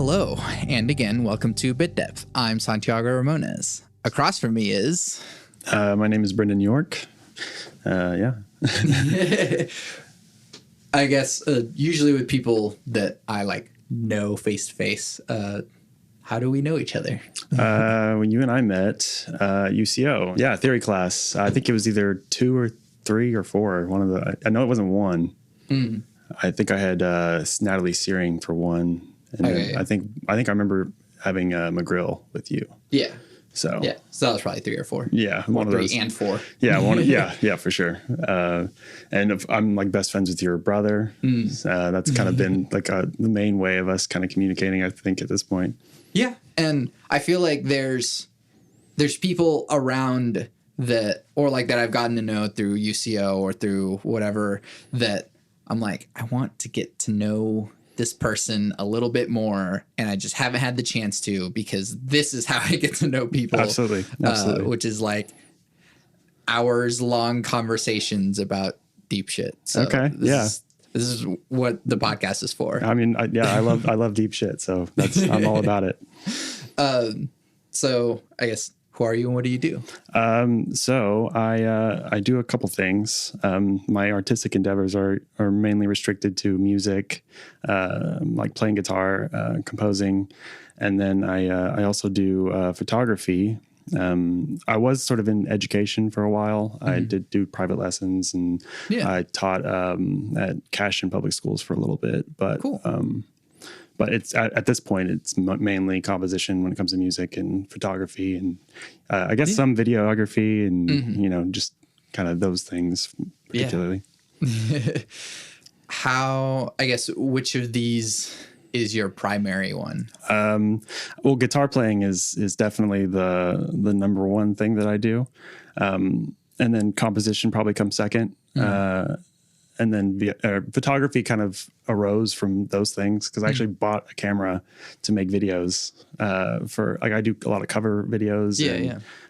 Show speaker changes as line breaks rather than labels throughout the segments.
Hello, and again, welcome to Bit Depth. I'm Santiago Ramones. Across from me is...
My name is Bryndon York. Yeah.
I guess usually with people that I know face to face, how do we know each other?
When you and I met, UCO. Yeah, theory class. I think it was either 2 or 3 or 4. I know it wasn't 1. Mm. I think I had Natalie Searing for 1. And then I think I remember having McGrill with you.
Yeah.
So
that was probably 3 or 4.
Yeah,
one of 3 those. And 4.
Yeah, yeah, for sure. And I'm best friends with your brother. That's kind of been the main way of us kind of communicating, I think, at this point.
Yeah, and I feel like there's people around that I've gotten to know through UCO or through whatever that I'm like, I want to get to know this person a little bit more, and I just haven't had the chance to, because this is how I get to know people.
Absolutely.
Which is hours long conversations about deep shit. So this is what the podcast is for.
I mean, I love deep shit, so I'm all about it.
So I guess, who are you and what do you do?
So I do a couple things. My artistic endeavors are mainly restricted to music, like playing guitar, composing, and then I also do photography. I was sort of in education for a while. Mm-hmm. I did do private lessons, and I taught at Cashin public schools for a little bit. But cool. But it's at this point, it's mainly composition when it comes to music and photography, and I guess some videography, and just kind of those things particularly.
Which of these is your primary one?
Well, guitar playing is definitely the number one thing that I do, and then composition probably comes second. And then photography kind of arose from those things, because I actually bought a camera to make videos for, I do a lot of cover videos.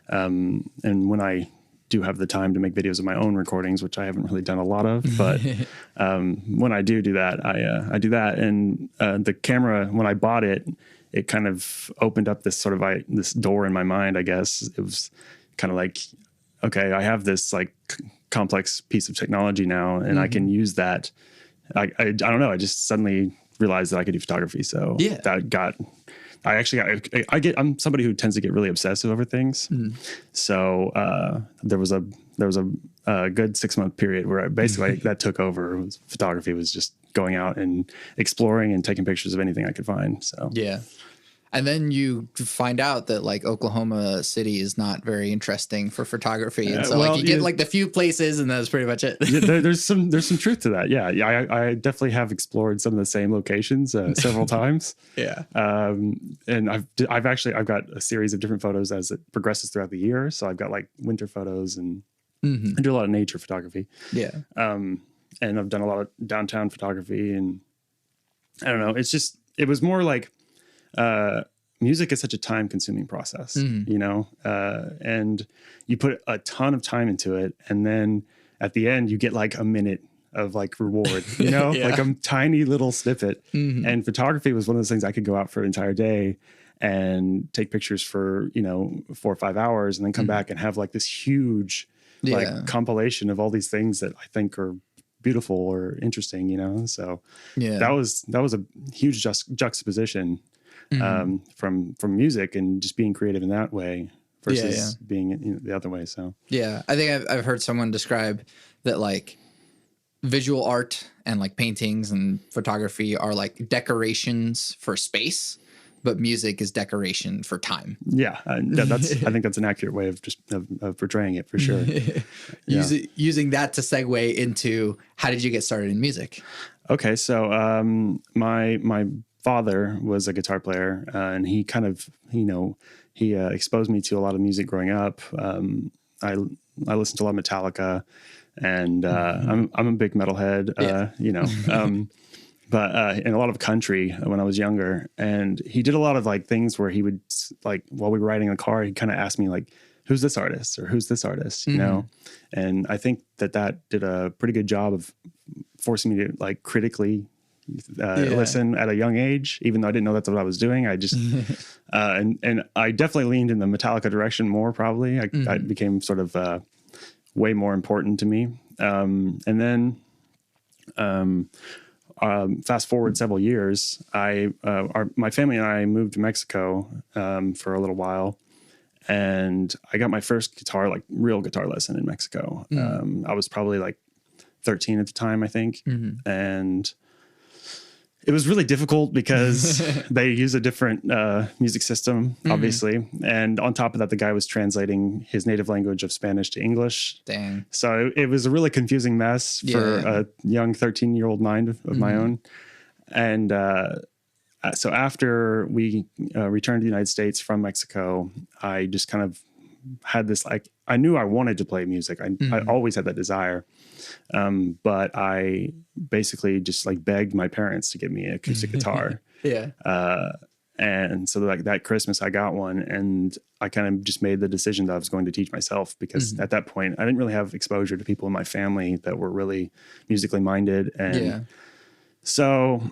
And when I do have the time to make videos of my own recordings, which I haven't really done a lot of, but when I do that, I do that. And the camera, when I bought it, it kind of opened up this sort of this door in my mind, I guess. It was kind of like, okay, I have this complex piece of technology now, and I can use that. I don't know. I just suddenly realized that I could do photography. So I'm somebody who tends to get really obsessive over things. So there was a good 6-month period where that took over. Photography was just going out and exploring and taking pictures of anything I could find. So
and then you find out that Oklahoma City is not very interesting for photography, and so you get the few places, and that's pretty much it.
There's some truth to that. Yeah, I definitely have explored some of the same locations several times. And I've got a series of different photos as it progresses throughout the year. So I've got winter photos, and I do a lot of nature photography. And I've done a lot of downtown photography, and I don't know. It was more like. Music is such a time-consuming process, and you put a ton of time into it, and then at the end you get a minute of reward, a tiny little snippet. And photography was one of those things I could go out for an entire day and take pictures for 4 or 5 hours, and then come back and have this huge compilation of all these things that I think are beautiful or interesting, so that was a huge juxtaposition. From music and just being creative in that way versus being the other way. So
I think I've heard someone describe that visual art and paintings and photography are decorations for space, but music is decoration for time.
I think that's an accurate way of portraying it, for sure.
Using that to segue into, how did you get started in music?
Okay, so my father was a guitar player, and he kind of, he exposed me to a lot of music growing up. I listened to a lot of Metallica, and I'm a big metalhead, but in a lot of country when I was younger. And he did a lot of things where he would while we were riding in the car, he'd kind of ask me who's this artist or who's this artist, And I think that did a pretty good job of forcing me to critically listen at a young age, even though I didn't know that's what I was doing. I just, and I definitely leaned in the Metallica direction more, probably. I became sort of way more important to me. And then fast forward several years, my family and I moved to Mexico for a little while. And I got my first real guitar lesson in Mexico. I was probably like 13 at the time, I think. And it was really difficult because they use a different music system, obviously. And on top of that, the guy was translating his native language of Spanish to English.
Dang.
So it was a really confusing mess for a young 13-year-old mind of my own. And so after we returned to the United States from Mexico, I just kind of had this, like, I knew I wanted to play music. I always had that desire. But I basically just like begged my parents to get me an acoustic guitar. And so like that Christmas I got one, and I kind of just made the decision that I was going to teach myself, because at that point I didn't really have exposure to people in my family that were really musically minded. And so,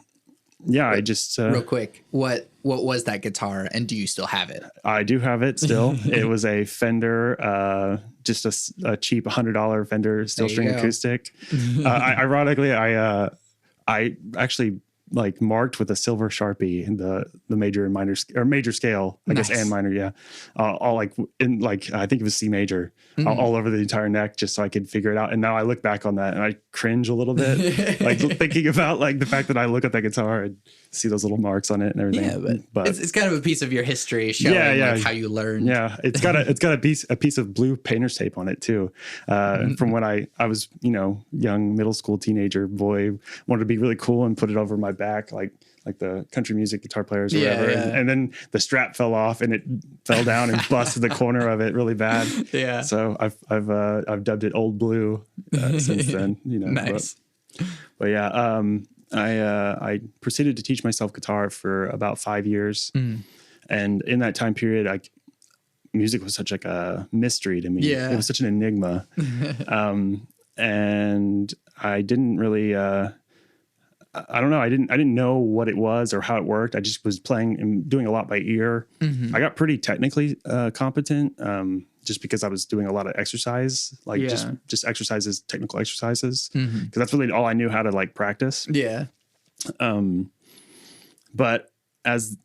I just,
real quick, what was that guitar, and do you still have it?
I do have it still. It was a Fender, just a cheap $100 Fender steel string acoustic. Ironically, I actually like marked with a silver Sharpie in the major and minor or major scale, I guess, and minor. All like in like, I think it was C major, all over the entire neck, just so I could figure it out. And now I look back on that and I cringe a little bit, like thinking about like the fact that I look at that guitar and see those little marks on it and everything.
Yeah, but it's kind of a piece of your history showing like how you learned.
Yeah, it's got a piece of blue painter's tape on it too. From when I was, young middle school teenager boy, wanted to be really cool and put it over my back like the country music guitar players or whatever. And then the strap fell off and it fell down and busted the corner of it really bad. So I've dubbed it Old Blue since then.
Nice.
But I proceeded to teach myself guitar for about 5 years. And in that time period, music was such like a mystery to me. It was such an enigma. And I didn't really, I don't know. I didn't know what it was or how it worked. I just was playing and doing a lot by ear. I got pretty technically competent, just because I was doing a lot of exercise, like just exercises, technical exercises, because that's really all I knew how to like practice. But as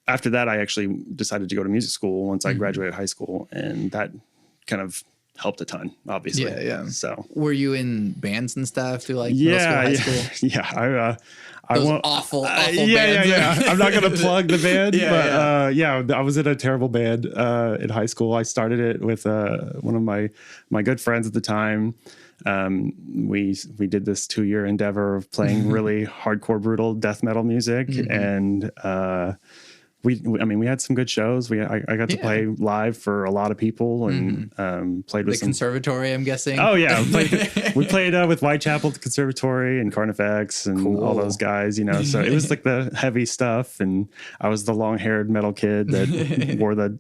after that, I actually decided to go to music school once I graduated high school, and that kind of helped a ton, obviously. So
were you in bands and stuff through like middle school, high school? Those awful bands.
I'm not going to plug the band, but I was in a terrible band in high school. I started it with one of my good friends at the time. We did this 2-year endeavor of playing really hardcore, brutal death metal music, and we had some good shows. I got to play live for a lot of people, and played with
the conservatory, I'm guessing.
Oh yeah, we played with Whitechapel at the Conservatory and Carnifex and all those guys. So it was like the heavy stuff, and I was the long-haired metal kid that wore the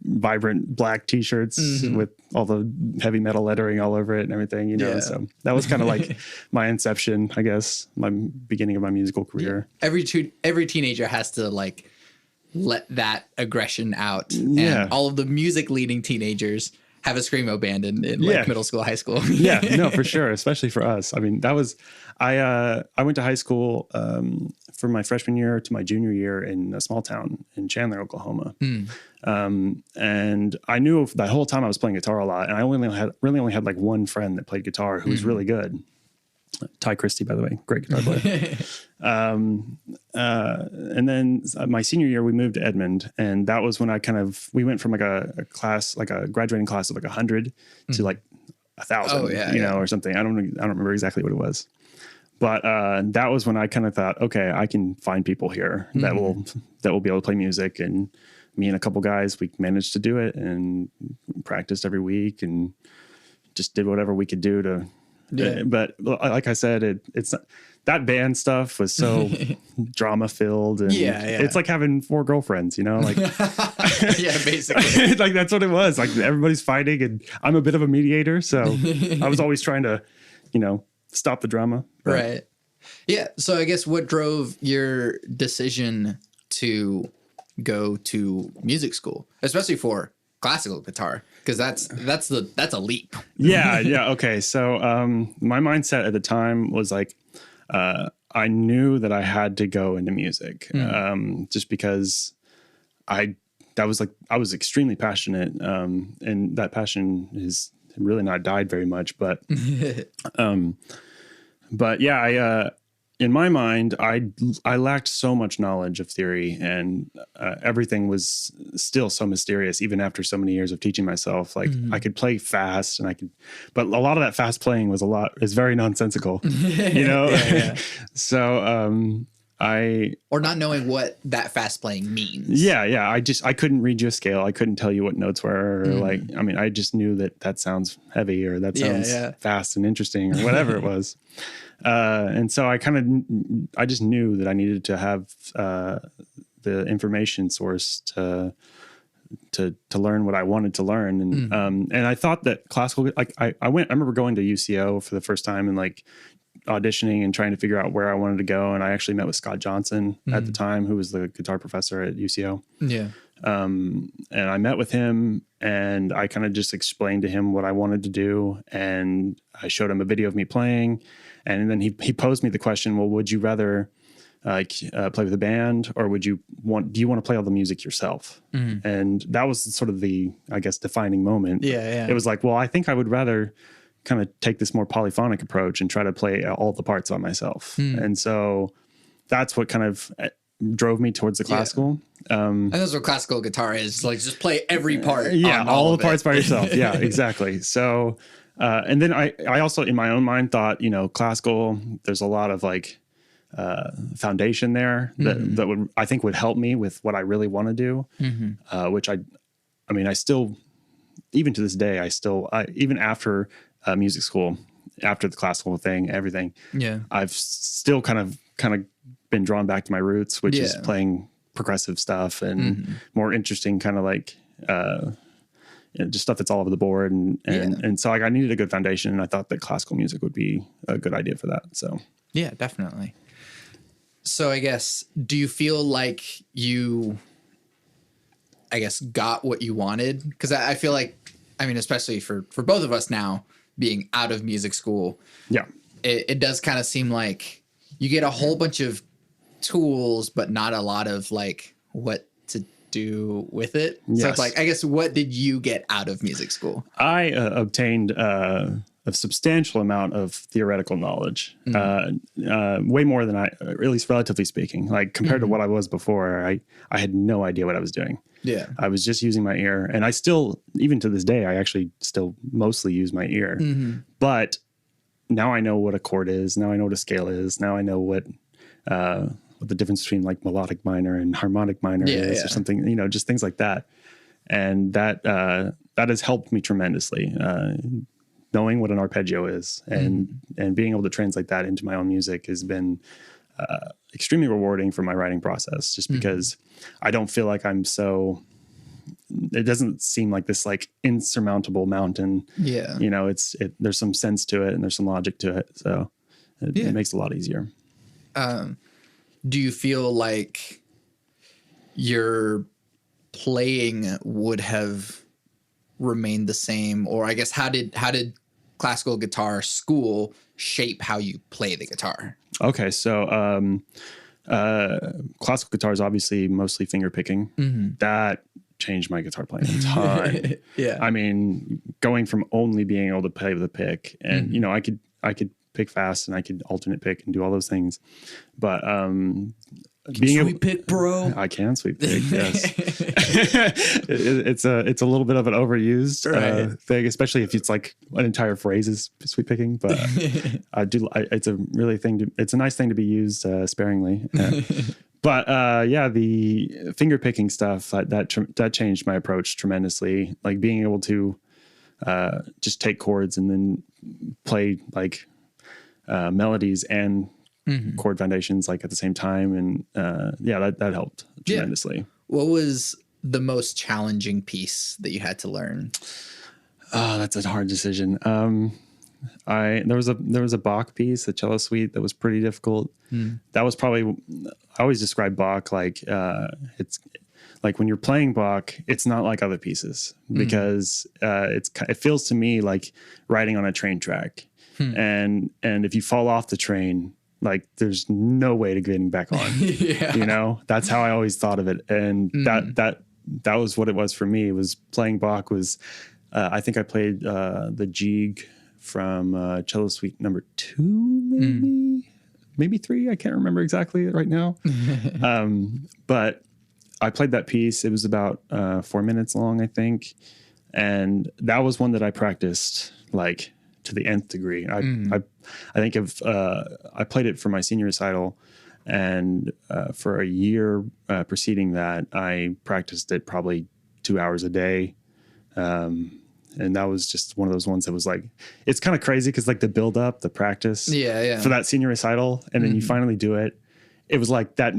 vibrant black T-shirts with all the heavy metal lettering all over it and everything. So that was kind of like my inception, I guess, my beginning of my musical career.
Every teenager has to like let that aggression out. And all of the music leading teenagers have a screamo band in like middle school, high school.
No, for sure. Especially for us. I mean, that was, I went to high school from my freshman year to my junior year in a small town in Chandler, Oklahoma. And I knew the whole time I was playing guitar a lot, and I really only had like one friend that played guitar who was really good. Ty Christie, by the way, great guitar player. And then my senior year, we moved to Edmond, and that was when we went from like a class, like a graduating class of like 100 to like 1,000, or something. I don't remember exactly what it was, but that was when I kind of thought, okay, I can find people here that will be able to play music. And me and a couple guys, we managed to do it and practiced every week and just did whatever we could do to. But like I said, it's that band stuff was so drama filled, and it's like having 4 girlfriends, like
basically
like that's what it was. Like everybody's fighting, and I'm a bit of a mediator, so I was always trying to, stop the drama.
Right. Yeah. So I guess what drove your decision to go to music school, especially for classical guitar? Because that's a leap.
Yeah. Okay. So my mindset at the time was like, I knew that I had to go into music, just because I was extremely passionate, and that passion is really not died very much, but yeah, in my mind, I lacked so much knowledge of theory, and everything was still so mysterious, even after so many years of teaching myself. Like I could play fast, but a lot of that fast playing is very nonsensical, you know.
Yeah.
So
or not knowing what that fast playing means.
Yeah. I couldn't read you a scale. I couldn't tell you what notes were. Or I just knew that sounds heavy, or that sounds fast and interesting, or whatever it was. And so I just knew that I needed to have the information source to learn what I wanted to learn. And I thought that classical, I remember going to UCO for the first time and like auditioning and trying to figure out where I wanted to go. And I actually met with Scott Johnson at the time, who was the guitar professor at UCO.
Yeah.
And I met with him, and I kind of just explained to him what I wanted to do. And I showed him a video of me playing. And then he posed me the question, well, would you rather play with a band, or do you want to play all the music yourself? And that was sort of the, I guess, defining moment.
Yeah.
It was like, well, I think I would rather kind of take this more polyphonic approach and try to play all the parts by myself. And so that's what kind of drove me towards the classical.
And that's what classical guitar is, like just play every part.
Yeah, all the parts by yourself. Yeah, exactly. So, and then I also in my own mind thought, classical, there's a lot of like foundation there that would, I think, would help me with what I really want to do, which I still, even to this day, even after music school, after the classical thing, everything, I've still kind of been drawn back to my roots, which is playing progressive stuff and more interesting kind of like just stuff that's all over the board, and so like I needed a good foundation, and I thought that classical music would be a good idea for that. So
yeah, definitely. So I guess, do you feel like you, I guess, got what you wanted? Because I feel like, especially for both of us now being out of music school, it does kind of seem like you get a whole bunch of tools, but not a lot of like what to do with it. Yes. So it's like, I guess, what did you get out of music school?
I obtained a substantial amount of theoretical knowledge, way more than at least relatively speaking, like compared to what I was before. I had no idea what I was doing.
Yeah.
I was just using my ear, and I still, even to this day, I actually still mostly use my ear, but now I know what a chord is. Now I know what a scale is. Now I know what the difference between like melodic minor and harmonic minor is, or something, just things like that. And that has helped me tremendously. Knowing what an arpeggio is and being able to translate that into my own music has been extremely rewarding for my writing process, just because I don't feel like it doesn't seem like this like insurmountable mountain. Yeah. There's some sense to it and there's some logic to it. So it makes it a lot easier.
Do you feel like your playing would have remained the same, or I guess how did classical guitar school shape how you play the guitar? Okay,
so classical guitar is obviously mostly finger picking. That changed my guitar playing a ton. Yeah, going from only being able to play with a pick, and I could pick fast and I could alternate pick and do all those things, but
being sweep pick, bro.
I can sweep pick. Yes. It's a little bit of an overused thing, especially if it's like an entire phrase is sweep picking. But it's a nice thing to be used sparingly. But the finger picking stuff that changed my approach tremendously. Like being able to just take chords and then play like melodies and chord foundations like at the same time, and that helped tremendously.
What was the most challenging piece that you had to learn?
Oh, that's a hard decision. there was a Bach piece, a cello suite that was pretty difficult. That was probably, I always describe Bach like it's like when you're playing Bach, it's not like other pieces because it feels to me like riding on a train track, and if you fall off the train, like there's no way to getting back on. You know, that's how I always thought of it, and that was what it was for me. Was playing Bach was I think I played the Jig from cello suite number 2, maybe 3. I can't remember exactly right now. But I played that piece. It was about 4 minutes long, I think. And that was one that I practiced like to the nth degree. I think I played it for my senior recital, and for a year preceding that, I practiced it probably 2 hours a day. And that was just one of those ones that was like, it's kind of crazy because like the build up, the practice for that senior recital, and then you finally do it. It was like that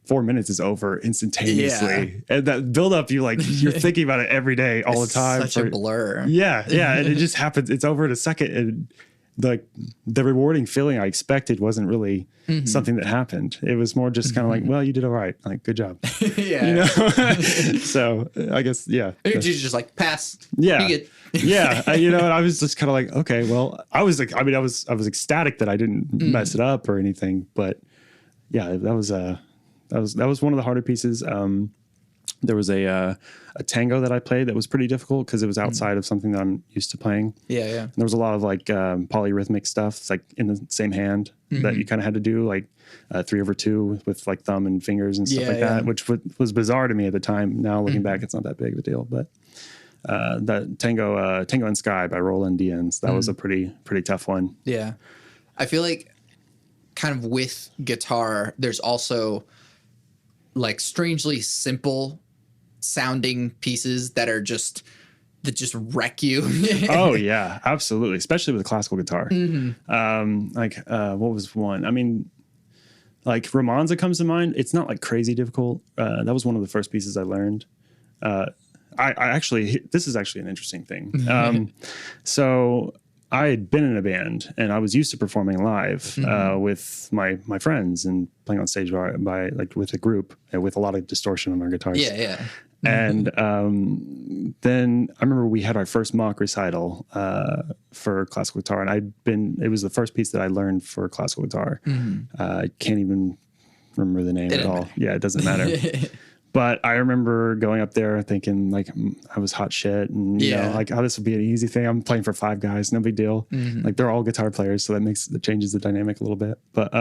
4 minutes is over instantaneously. And that build up, you're thinking about it every day, all the time.
Such a blur.
Yeah. And it just happens. It's over in a second. And the rewarding feeling I expected wasn't really something that happened. It was more just kind of like, well, you did all right. Like, good job. You know? So I guess, yeah.
You're just like, pass.
Yeah. And I was just kind of like, okay, well, I was ecstatic that I didn't mess it up or anything, but yeah, that was one of the harder pieces. There was a tango that I played that was pretty difficult because it was outside of something that I'm used to playing. And there was a lot of like polyrhythmic stuff. It's like in the same hand that you kind of had to do, like 3/2 with like thumb and fingers and stuff like that, which was bizarre to me at the time. Now looking back, it's not that big of a deal. But that Tango in Sky by Roland Diaz, that was a pretty tough one.
Yeah, I feel like kind of with guitar, there's also like strangely simple sounding pieces that just wreck you.
Oh yeah, absolutely. Especially with classical guitar. What was one? I mean, like Ramones that comes to mind. It's not like crazy difficult. That was one of the first pieces I learned. I actually, this is actually an interesting thing. So I had been in a band and I was used to performing live with my friends and playing on stage by like with a group with a lot of distortion on our guitars. And then I remember we had our first mock recital for classical guitar, and it was the first piece that I learned for classical guitar. I can't even remember the name at all. Yeah, it doesn't matter. But I remember going up there thinking like I was hot shit and you know, like, oh, this would be an easy thing. I'm playing for 5 guys, no big deal. Like they're all guitar players, so that changes the dynamic a little bit. But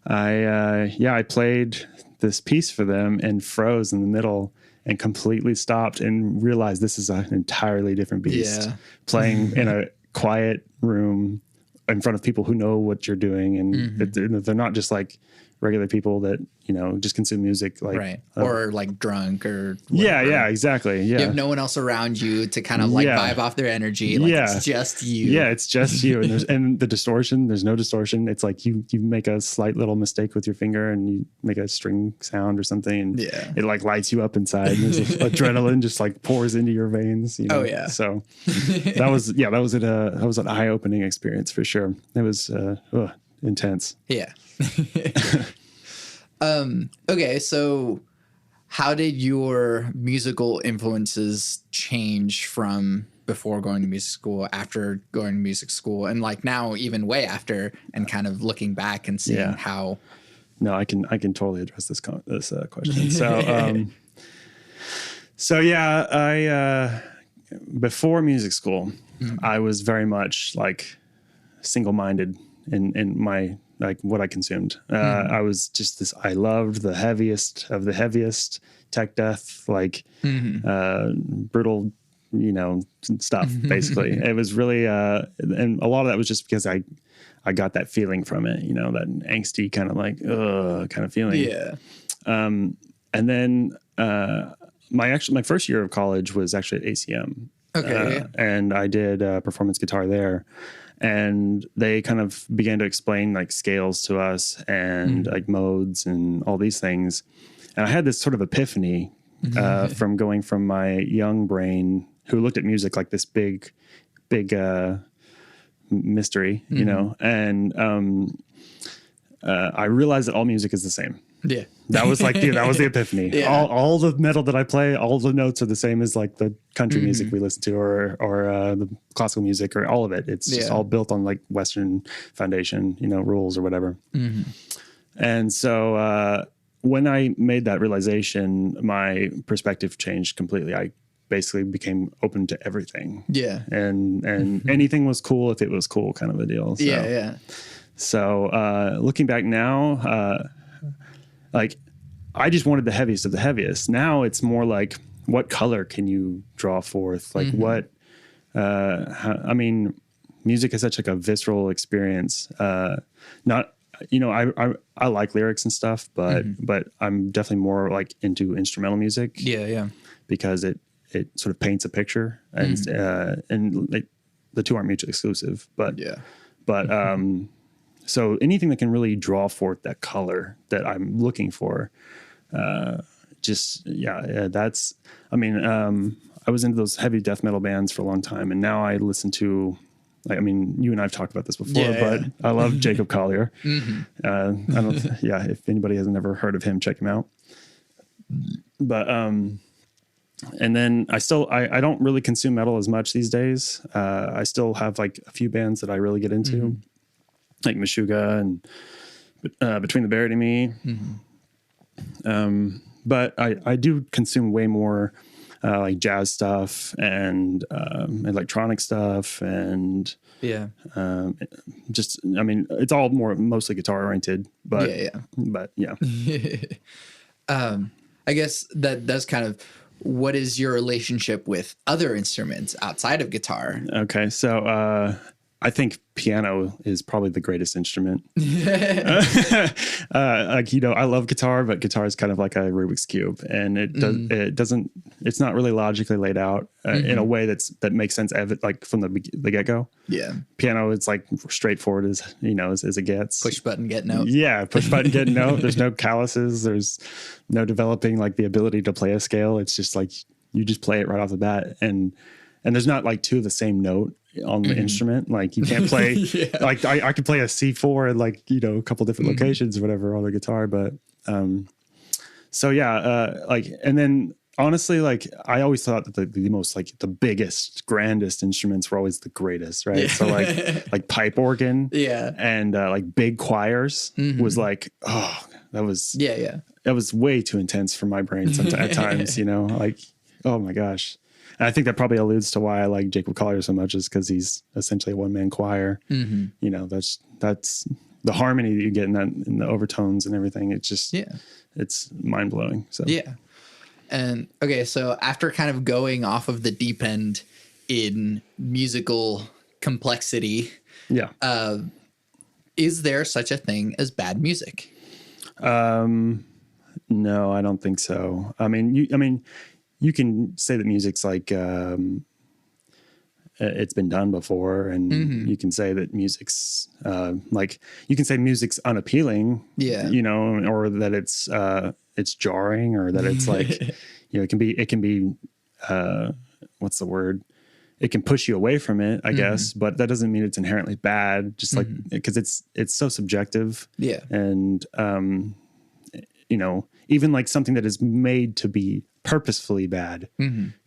I played this piece for them and froze in the middle and completely stopped and realized this is an entirely different beast. Playing in a quiet room in front of people who know what you're doing, and they're not just like regular people that, you know, just consume music like
or like drunk or
whatever. Yeah, exactly. Yeah.
You have no one else around you to kind of like vibe off their energy. Like it's just you.
Yeah, it's just you. And the distortion, there's no distortion. It's like you make a slight little mistake with your finger and you make a string sound or something, and it like lights you up inside, and there's adrenaline just like pours into your veins, you know? So that was an eye-opening experience for sure. It was intense.
Okay, so how did your musical influences change from before going to music school, after going to music school, and like now even way after, and kind of looking back and seeing how?
No, I can totally address this question. So, I before music school, I was very much like single-minded in my like what I consumed. I was just I loved the heaviest of the heaviest, tech death, like brutal, you know, stuff. Basically, it was really, and a lot of that was just because I got that feeling from it, you know, that angsty kind of like kind of feeling. And then my first year of college was actually at ACM. And I did performance guitar there. And they kind of began to explain like scales to us and like modes and all these things. And I had this sort of epiphany from going from my young brain who looked at music like this big mystery, you know, and I realized that all music is the same.
Yeah.
That was like that was the epiphany. Yeah. All the metal that I play, all the notes are the same as like the country music we listen to, or the classical music, or all of it. It's just all built on like Western foundation, you know, rules or whatever. And so when I made that realization, my perspective changed completely. I basically became open to everything.
Yeah.
And anything was cool if it was cool, kind of a deal. So,
yeah.
So looking back now, like I just wanted the heaviest of the heaviest. Now it's more like, what color can you draw forth? Like what, I mean, music is such like a visceral experience. Not, you know, I like lyrics and stuff, but I'm definitely more like into instrumental music.
Yeah.
Because it sort of paints a picture, and like the two aren't mutually exclusive, but so anything that can really draw forth that color that I'm looking for, that's, I mean, I was into those heavy death metal bands for a long time, and now I listen to, like, I mean, you and I've talked about this before, but I love Jacob Collier. If anybody hasn't ever heard of him, check him out. But, and then I don't really consume metal as much these days. I still have like a few bands that I really get into, like Meshuggah and Between the Buried and Me. But I do consume way more like jazz stuff and electronic stuff and just, I mean, it's all mostly guitar oriented, but
I guess that does kind of, what is your relationship with other instruments outside of guitar?
Okay. So, I think piano is probably the greatest instrument. Like, you know, I love guitar, but guitar is kind of like a Rubik's Cube, and it's not really logically laid out in a way that makes sense like from the get go. Yeah. Piano, it's like straightforward as it gets.
Push button, get note.
Yeah. Push button, get note. There's no calluses. There's no developing like the ability to play a scale. It's just like, you just play it right off the bat. And there's not like two of the same note on the instrument. Like you can't play like I could play a C4 in like, you know, a couple different locations or whatever on the guitar. But like, and then honestly, like I always thought that the most like the biggest, grandest instruments were always the greatest, right? So like pipe organ and like big choirs was like, oh, that was that was way too intense for my brain at times, you know, like, oh my gosh. And I think that probably alludes to why I like Jacob Collier so much, is because he's essentially a one-man choir. You know, that's the harmony that you get in the overtones and everything. It's just, it's mind blowing. So
And okay, so after kind of going off of the deep end in musical complexity, is there such a thing as bad music?
No, I don't think so. I mean, you can say that music's like, it's been done before, and you can say that music's like, you can say music's unappealing, you know, or that it's jarring, or that it's like, you know, it can be what's the word? It can push you away from it, I guess, but that doesn't mean it's inherently bad. Just like, because it's so subjective, and you know, even like something that is made to be purposefully bad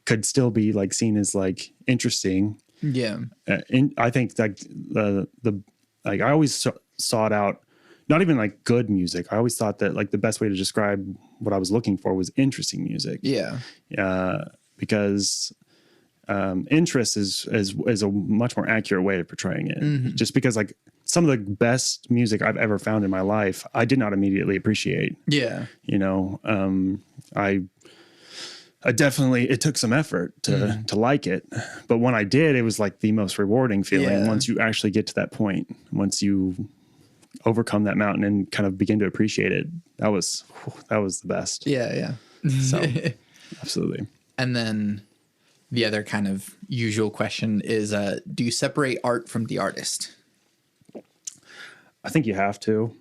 could still be like seen as like interesting. And I think like the like I always sought out not even like good music. I always thought that like the best way to describe what I was looking for was interesting music. Because interest is a much more accurate way of portraying it. Just because like some of the best music I've ever found in my life, I did not immediately appreciate. You know, I definitely, it took some effort to like it, but when I did, it was like the most rewarding feeling once you actually get to that point, once you overcome that mountain and kind of begin to appreciate it. That was the best. So absolutely.
And then the other kind of usual question is, do you separate art from the artist?
I think you have to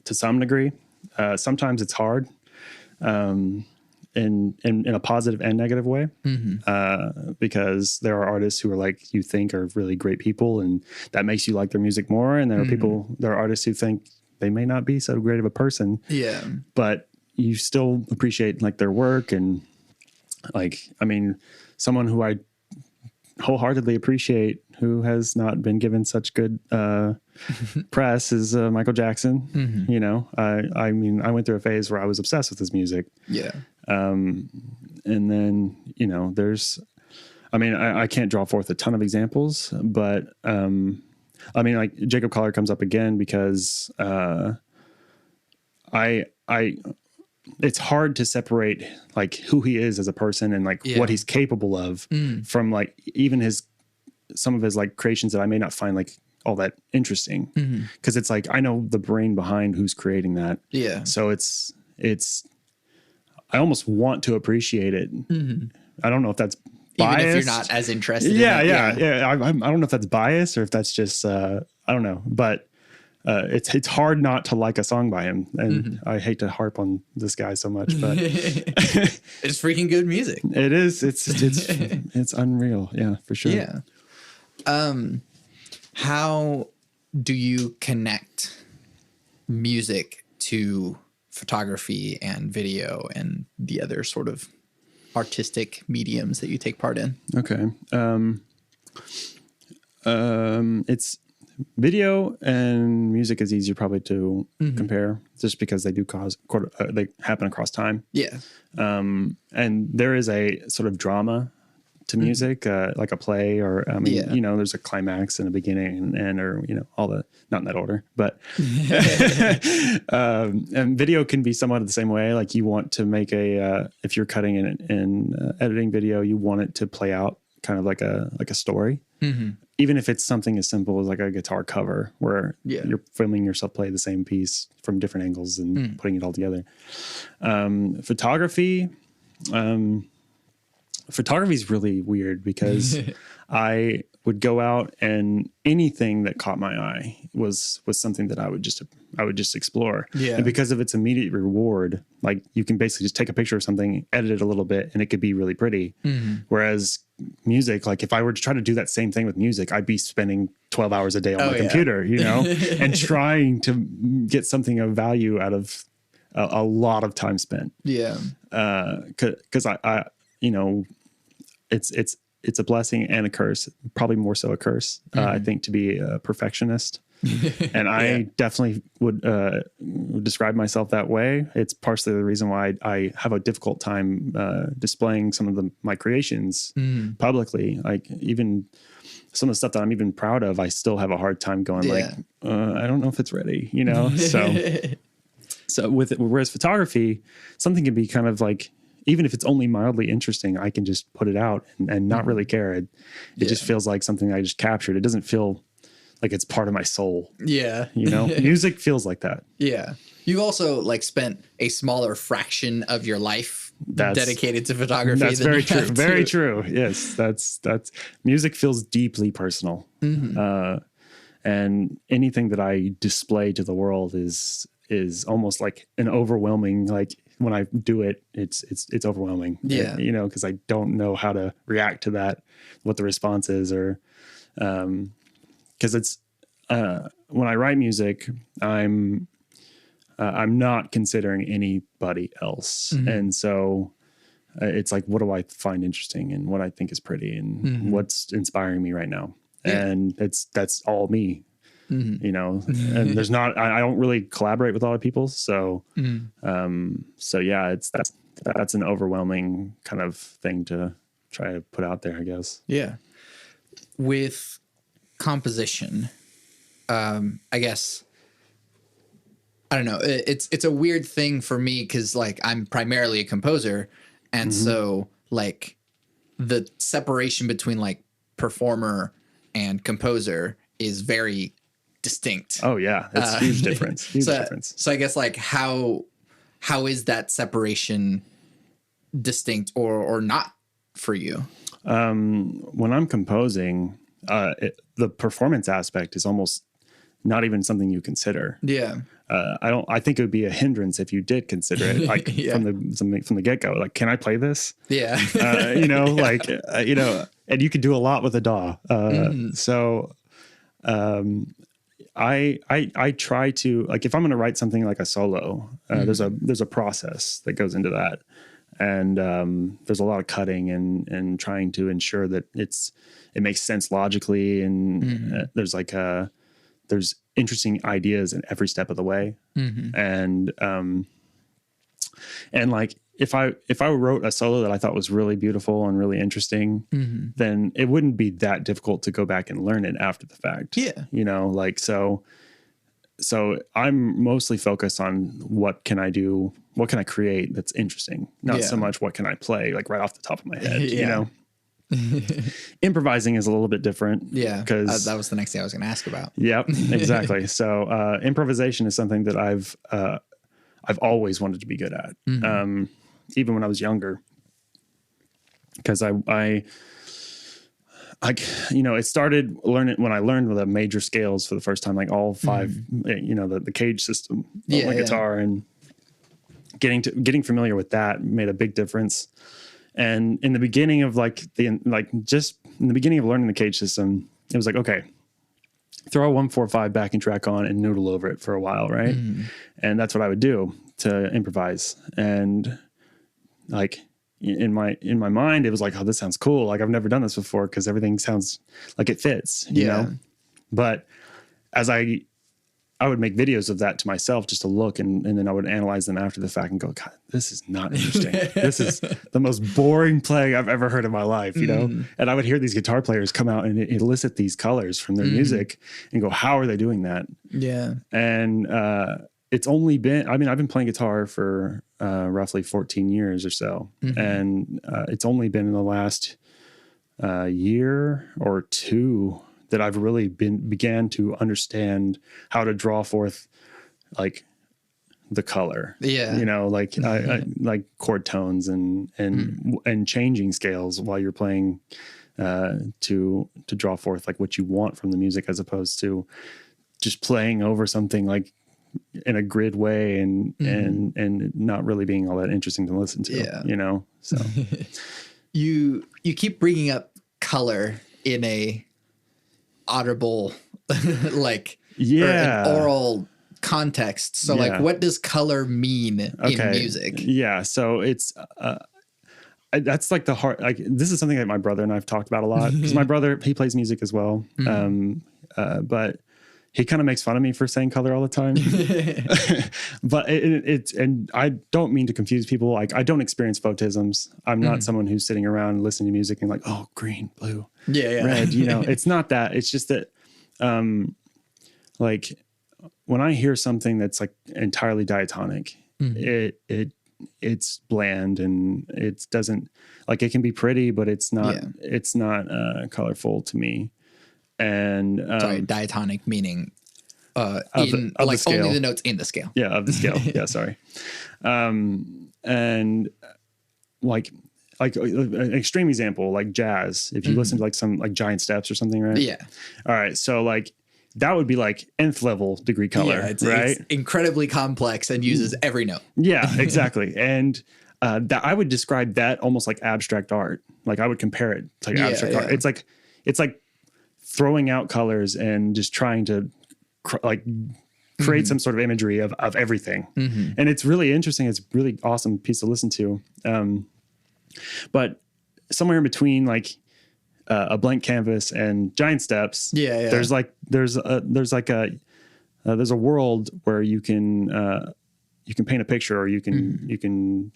some degree. Sometimes it's hard. in a positive and negative way, because there are artists who are like you think are really great people, and that makes you like their music more. And there are artists who think they may not be so great of a person, but you still appreciate like their work. And like, I mean, someone who I wholeheartedly appreciate who has not been given such good press is Michael Jackson. You know, I mean, I went through a phase where I was obsessed with his music. And then, you know, I mean, I can't draw forth a ton of examples, but I mean, like Jacob Collier comes up again because it's hard to separate like who he is as a person and like what he's capable of from like even some of his like creations that I may not find like all that interesting. Cause it's like, I know the brain behind who's creating that. So it's, I almost want to appreciate it. I don't know if that's biased.
Even if you're not as interested
in it.
Yeah.
I don't know if that's bias or if that's just, I don't know, but it's hard not to like a song by him, and I hate to harp on this guy so much, but
it's freaking good music.
It is. It's unreal. Yeah, for sure.
Yeah. How do you connect music to photography and video and the other sort of artistic mediums that you take part in? Okay.
It's video and music is easier probably to compare, just because they do they happen across time. And there is a sort of drama to music, like a play, or I mean, you know, there's a climax and a beginning and end, or you know, all the, not in that order, but and video can be somewhat the same way. Like you want to make if you're cutting and editing video, you want it to play out kind of like a story. Even if it's something as simple as like a guitar cover where you're filming yourself play the same piece from different angles and putting it all together. Photography is really weird because I would go out and anything that caught my eye was something that I would just explore. And because of its immediate reward, like you can basically just take a picture of something, edit it a little bit, and it could be really pretty. Whereas music, like if I were to try to do that same thing with music, I'd be spending 12 hours a day on my computer, you know, and trying to get something of value out of a lot of time spent. Cause I you know, it's a blessing and a curse, probably more so a curse, I think, to be a perfectionist. And I definitely would describe myself that way. It's partially the reason why I have a difficult time displaying some of my creations publicly. Like even some of the stuff that I'm even proud of, I still have a hard time going I don't know if it's ready, you know? So whereas photography, something can be kind of like, even if it's only mildly interesting, I can just put it out and not really care. It just feels like something I just captured. It doesn't feel like it's part of my soul. You know, music feels like that.
You've also like spent a smaller fraction of your life dedicated to photography.
That's very true. Very true. Yes. That's music feels deeply personal. And anything that I display to the world is almost like an overwhelming, like, when I do it, it's overwhelming. You know, because I don't know how to react to that, what the response is, or because it's when I write music, I'm not considering anybody else, and so it's like, what do I find interesting and what I think is pretty and what's inspiring me right now, and that's all me. You know, and there's not, I don't really collaborate with a lot of people. So, so yeah, that's an overwhelming kind of thing to try to put out there, I guess.
With composition, I guess, I don't know. It's a weird thing for me, 'cause like I'm primarily a composer. And so like the separation between like performer and composer is very distinct.
Oh yeah, that's a huge difference. Huge difference.
So I guess like how is that separation distinct or not for you?
When I'm composing, the performance aspect is almost not even something you consider. I think it would be a hindrance if you did consider it like from the get go. Like, can I play this?
Yeah.
And you could do a lot with a DAW. So I try to, like, if I'm going to write something like a solo, there's a process that goes into that. And there's a lot of cutting and trying to ensure that it makes sense logically. And there's interesting ideas in every step of the way. And like, if I wrote a solo that I thought was really beautiful and really interesting, then it wouldn't be that difficult to go back and learn it after the fact.
Yeah.
So I'm mostly focused on what can I do? What can I create that's interesting? Not so much what can I play, like right off the top of my head, Improvising is a little bit different.
Yeah.
Because
that was the next thing I was going to ask about.
Yep, exactly. So improvisation is something that I've always wanted to be good at. Even when I was younger, because it started learning when I learned the major scales for the first time, like all five, the cage system on my guitar, and getting familiar with that made a big difference. And in the beginning of just in the beginning of learning the cage system, it was like, okay, throw a 1-4-5 backing track on and noodle over it for a while. Right. And that's what I would do to improvise. And like in my mind, it was like, oh, this sounds cool. Like, I've never done this before, because everything sounds like it fits, you know? But as I would make videos of that to myself just to look, and then I would analyze them after the fact and go, God, this is not interesting. This is the most boring playing I've ever heard in my life, you know? And I would hear these guitar players come out and elicit these colors from their music and go, how are they doing that? Yeah. And it's only been, I've been playing guitar for roughly 14 years or so. And it's only been in the last year or two that I've really began to understand how to draw forth like the color. Yeah. I like chord tones and changing scales while you're playing to draw forth like what you want from the music, as opposed to just playing over something like in a grid way and not really being all that interesting to listen to, so
you keep bringing up color in a audible, like, or an oral context. So like, what does color mean in music?
Yeah. So it's, that's like the heart, like, this is something that my brother and I've talked about a lot, because my brother, he plays music as well. But he kind of makes fun of me for saying color all the time. But it's, and I don't mean to confuse people. Like, I don't experience photisms. I'm not someone who's sitting around listening to music and like, oh, green, blue, red, it's not that. It's just that, like, when I hear something that's like entirely diatonic, it's bland, and it doesn't, like, it can be pretty, but it's not colorful to me. And
sorry, diatonic meaning
of
like
the
only the notes in the scale.
Yeah, of the scale. Yeah, sorry. And like an extreme example, like jazz. If you listen to like some like Giant Steps or something, right?
Yeah.
All right. So like that would be like nth level degree color,
it's incredibly complex and uses every note.
Yeah, exactly. And that I would describe that almost like abstract art. Like, I would compare it to like abstract art. It's like throwing out colors and just trying to create some sort of imagery of everything. And it's really interesting. It's a really awesome piece to listen to. But somewhere in between like a blank canvas and Giant Steps, there's a world where you can paint a picture, or you can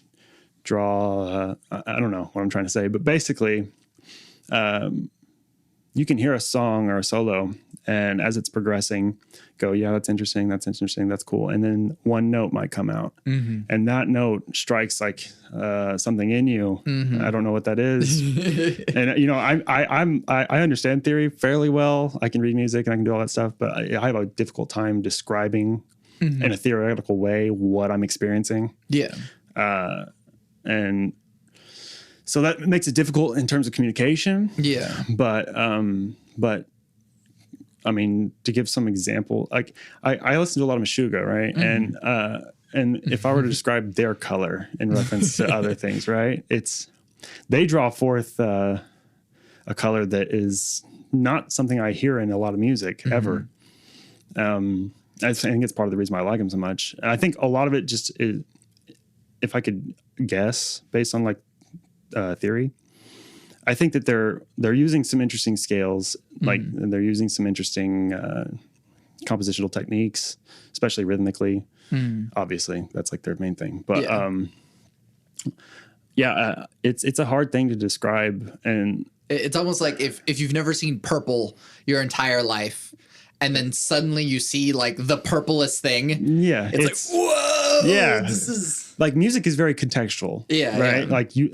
draw, I don't know what I'm trying to say, but basically, you can hear a song or a solo, and as it's progressing, go, yeah, that's interesting, that's cool. And then one note might come out, and that note strikes like something in you. I don't know what that is. And I understand theory fairly well. I can read music and I can do all that stuff, but I have a difficult time describing in a theoretical way what I'm experiencing. Yeah. And so that makes it difficult in terms of communication. Yeah. But I mean, to give some example, like I listen to a lot of Meshuggah, right? Mm-hmm. And if I were to describe their color in reference to other things, right? They draw forth a color that is not something I hear in a lot of music ever. I think it's part of the reason why I like them so much. And I think a lot of it just is, if I could guess based on like theory, I think that they're using some interesting scales, like and they're using some interesting compositional techniques, especially rhythmically. Obviously, that's like their main thing. But it's a hard thing to describe, and
it's almost like if you've never seen purple your entire life, and then suddenly you see like the purplest thing.
Yeah,
it's like, whoa.
Yeah,
this is
like music is very contextual.
Yeah,
right. Yeah.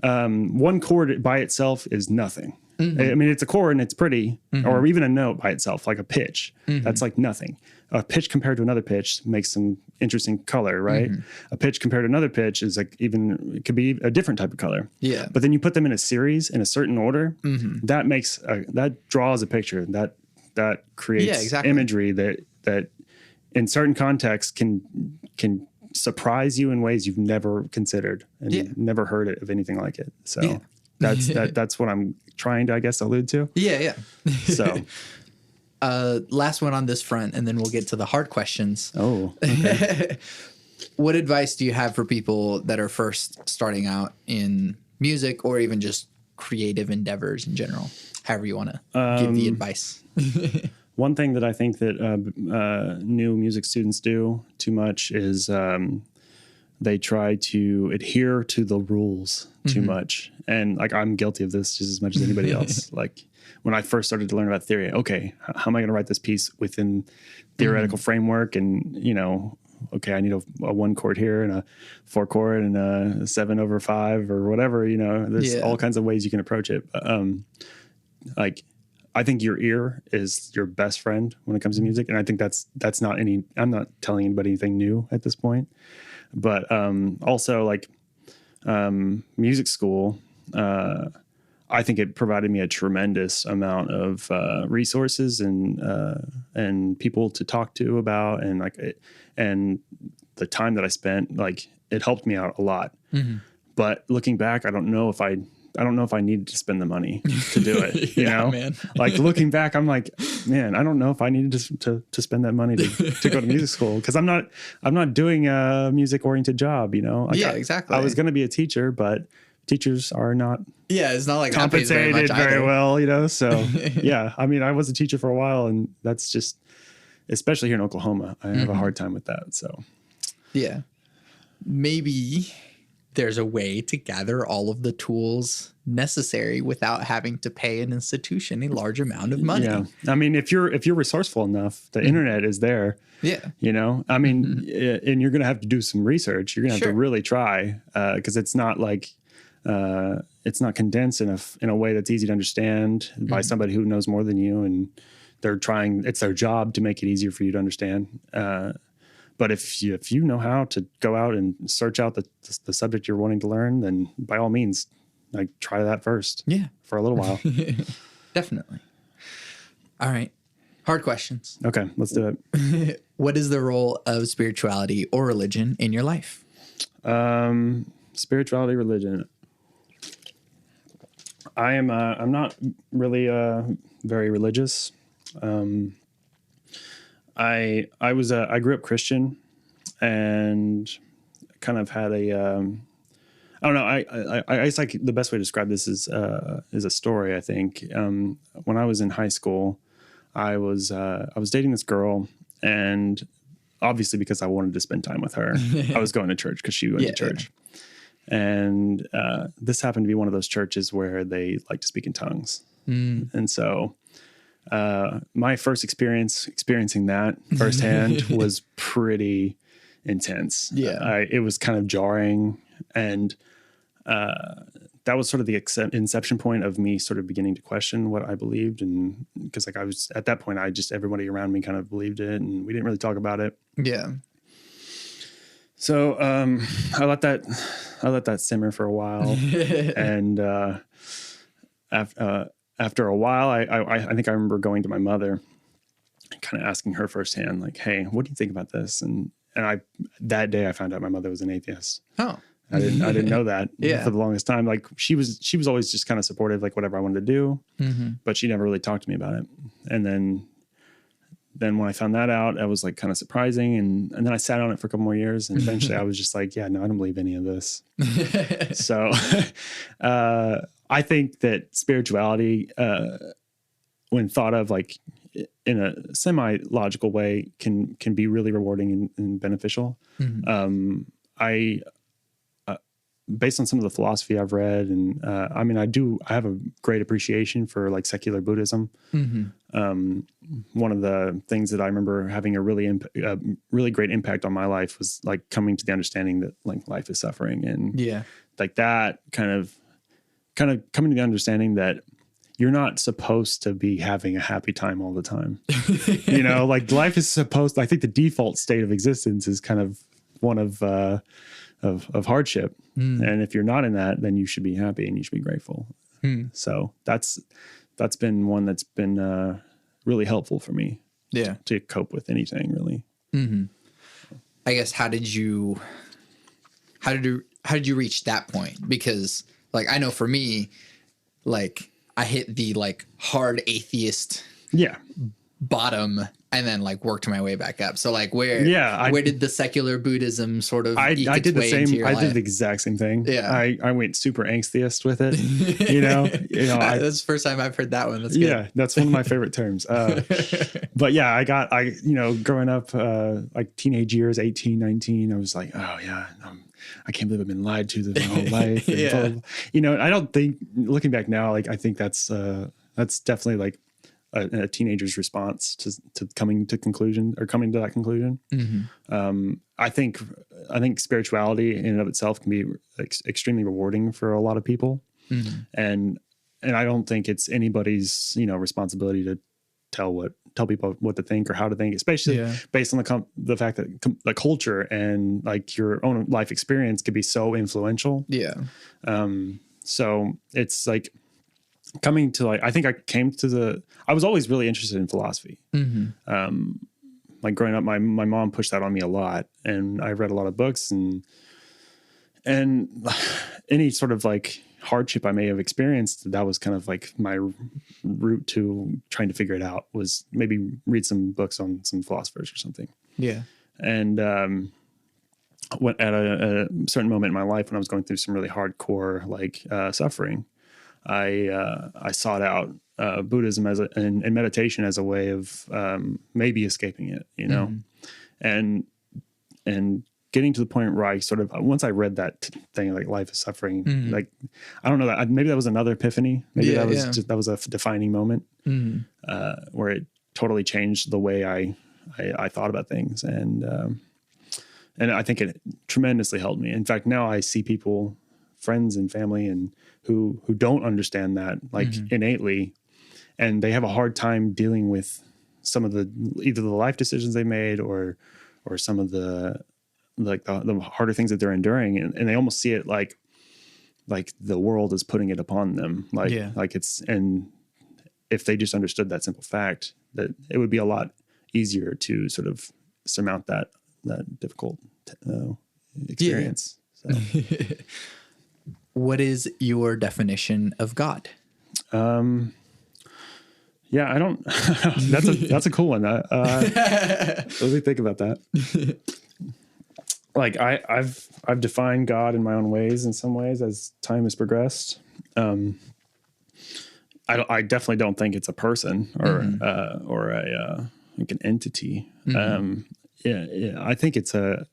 One chord by itself is nothing. I mean, it's a chord and it's pretty, or even a note by itself, like a pitch. That's like nothing. A pitch compared to another pitch makes some interesting color, right? A pitch compared to another pitch is like it could be a different type of color.
Yeah.
But then you put them in a series in a certain order. That makes that draws a picture that creates imagery that in certain contexts can surprise you in ways you've never considered and never heard of anything like it. So that's what I'm trying to, I guess, allude to.
Yeah.
So
last one on this front, and then we'll get to the hard questions.
Oh, okay.
What advice do you have for people that are first starting out in music or even just creative endeavors in general? However you want to give the advice.
One thing that I think that new music students do too much is they try to adhere to the rules too much. And like, I'm guilty of this just as much as anybody else. Like when I first started to learn about theory, okay, how am I going to write this piece within theoretical framework? And, okay, I need a 1 chord here and a 4 chord and a 7/5 or whatever, there's all kinds of ways you can approach it. But, I think your ear is your best friend when it comes to music. And I think that's not I'm not telling anybody anything new at this point, but, also music school, I think it provided me a tremendous amount of, resources and people to talk to about, and the time that I spent, it helped me out a lot. But looking back, I don't know if I needed to spend the money to do it, you know,
man.
Looking back, I'm like, man, I don't know if I needed to spend that money to go to music school. Cause I'm not doing a music oriented job,
exactly.
I was going to be a teacher, but teachers are not,
it's not like
compensated very well, so yeah, I mean, I was a teacher for a while, and that's just, especially here in Oklahoma, I have a hard time with that. So
yeah, maybe there's a way to gather all of the tools necessary without having to pay an institution a large amount of money.
Yeah. I mean, if you're resourceful enough, the internet is there.
Yeah.
I mean, and you're going to have to do some research. You're going to have to really try, cause it's not it's not condensed in a way that's easy to understand by somebody who knows more than you. And it's their job to make it easier for you to understand. But if you know how to go out and search out the subject you're wanting to learn, then by all means, try that first.
Yeah.
For a little while.
Definitely. All right. Hard questions.
Okay, let's do it.
What is the role of spirituality or religion in your life?
Spirituality, religion. I'm not really very religious. I grew up Christian and kind of had I don't know. I guess the best way to describe this is a story. I think when I was in high school, I was dating this girl, and obviously because I wanted to spend time with her, I was going to church because she went to church. And this happened to be one of those churches where they like to speak in tongues, and so. My first experiencing that firsthand was pretty intense.
Yeah.
It was kind of jarring, and that was sort of the inception point of me sort of beginning to question what I believed. And because I was at that point, everybody around me kind of believed it, and we didn't really talk about it.
Yeah.
So, I let that simmer for a while. And, after a while, I think I remember going to my mother and kind of asking her firsthand, like, hey, what do you think about this? And that day I found out my mother was an atheist.
Oh,
I didn't know that
yeah.
for the longest time. Like she was always just kind of supportive, like whatever I wanted to do, but she never really talked to me about it. And then when I found that out, that was like kind of surprising. And then I sat on it for a couple more years, and eventually I was just like, yeah, no, I don't believe any of this. So I think that spirituality, when thought of like in a semi-logical way, can be really rewarding and beneficial. I based on some of the philosophy I've read, and I mean, I have a great appreciation for like secular Buddhism. One of the things that I remember having a really great impact on my life was like coming to the understanding that like life is suffering, and like that kind of coming to the understanding that you're not supposed to be having a happy time all the time. You know, like life is supposed, I think the default state of existence is kind of one of hardship. And if you're not in that, then you should be happy and you should be grateful. So that's been one that's been really helpful for me. Yeah. To cope with anything really.
I guess how did you reach that point? Because like, I know for me, like I hit the like hard atheist bottom and then like worked my way back up. So like where did the secular Buddhism sort of
I did the same. I did the exact same thing. Yeah. I went super angstheist with it. You know,
that's the first time I've heard that one. That's good.
Yeah. That's one of my favorite terms. But yeah, growing up, like teenage years, 18, 19, I was like, oh yeah, I can't believe I've been lied to my whole life. And blah, blah, blah. You know, I don't think, looking back now, like I think that's definitely like a teenager's response to coming to that conclusion. I think spirituality in and of itself can be extremely rewarding for a lot of people. And I don't think it's anybody's, responsibility to tell people what to think or how to think, especially based on the fact that the culture and like your own life experience could be so influential. Yeah. So it's like coming to like, I think I was always really interested in philosophy. Like growing up, my mom pushed that on me a lot, and I read a lot of books, and any sort of like hardship I may have experienced, that was kind of like my route to trying to figure it out, was maybe read some books on some philosophers or something. Yeah. And when at a certain moment in my life when I was going through some really hardcore like suffering, I sought out Buddhism and meditation as a way of maybe escaping it, and getting to the point where I sort of, once I read that thing, like life is suffering, like, I don't know, maybe that was another epiphany. Maybe that was a defining moment where it totally changed the way I thought about things. And I think it tremendously helped me. In fact, now I see people, friends and family, and who don't understand that like innately, and they have a hard time dealing with some of either the life decisions they made or some of the harder things that they're enduring, and they almost see it like the world is putting it upon them, like it's, and if they just understood that simple fact, that it would be a lot easier to sort of surmount that difficult experience. So.
What is your definition of God?
Yeah, I don't. that's a cool one. Let me think about that. Like I've defined God in my own ways, in some ways, as time has progressed. I definitely don't think it's a person or a like an entity. I think it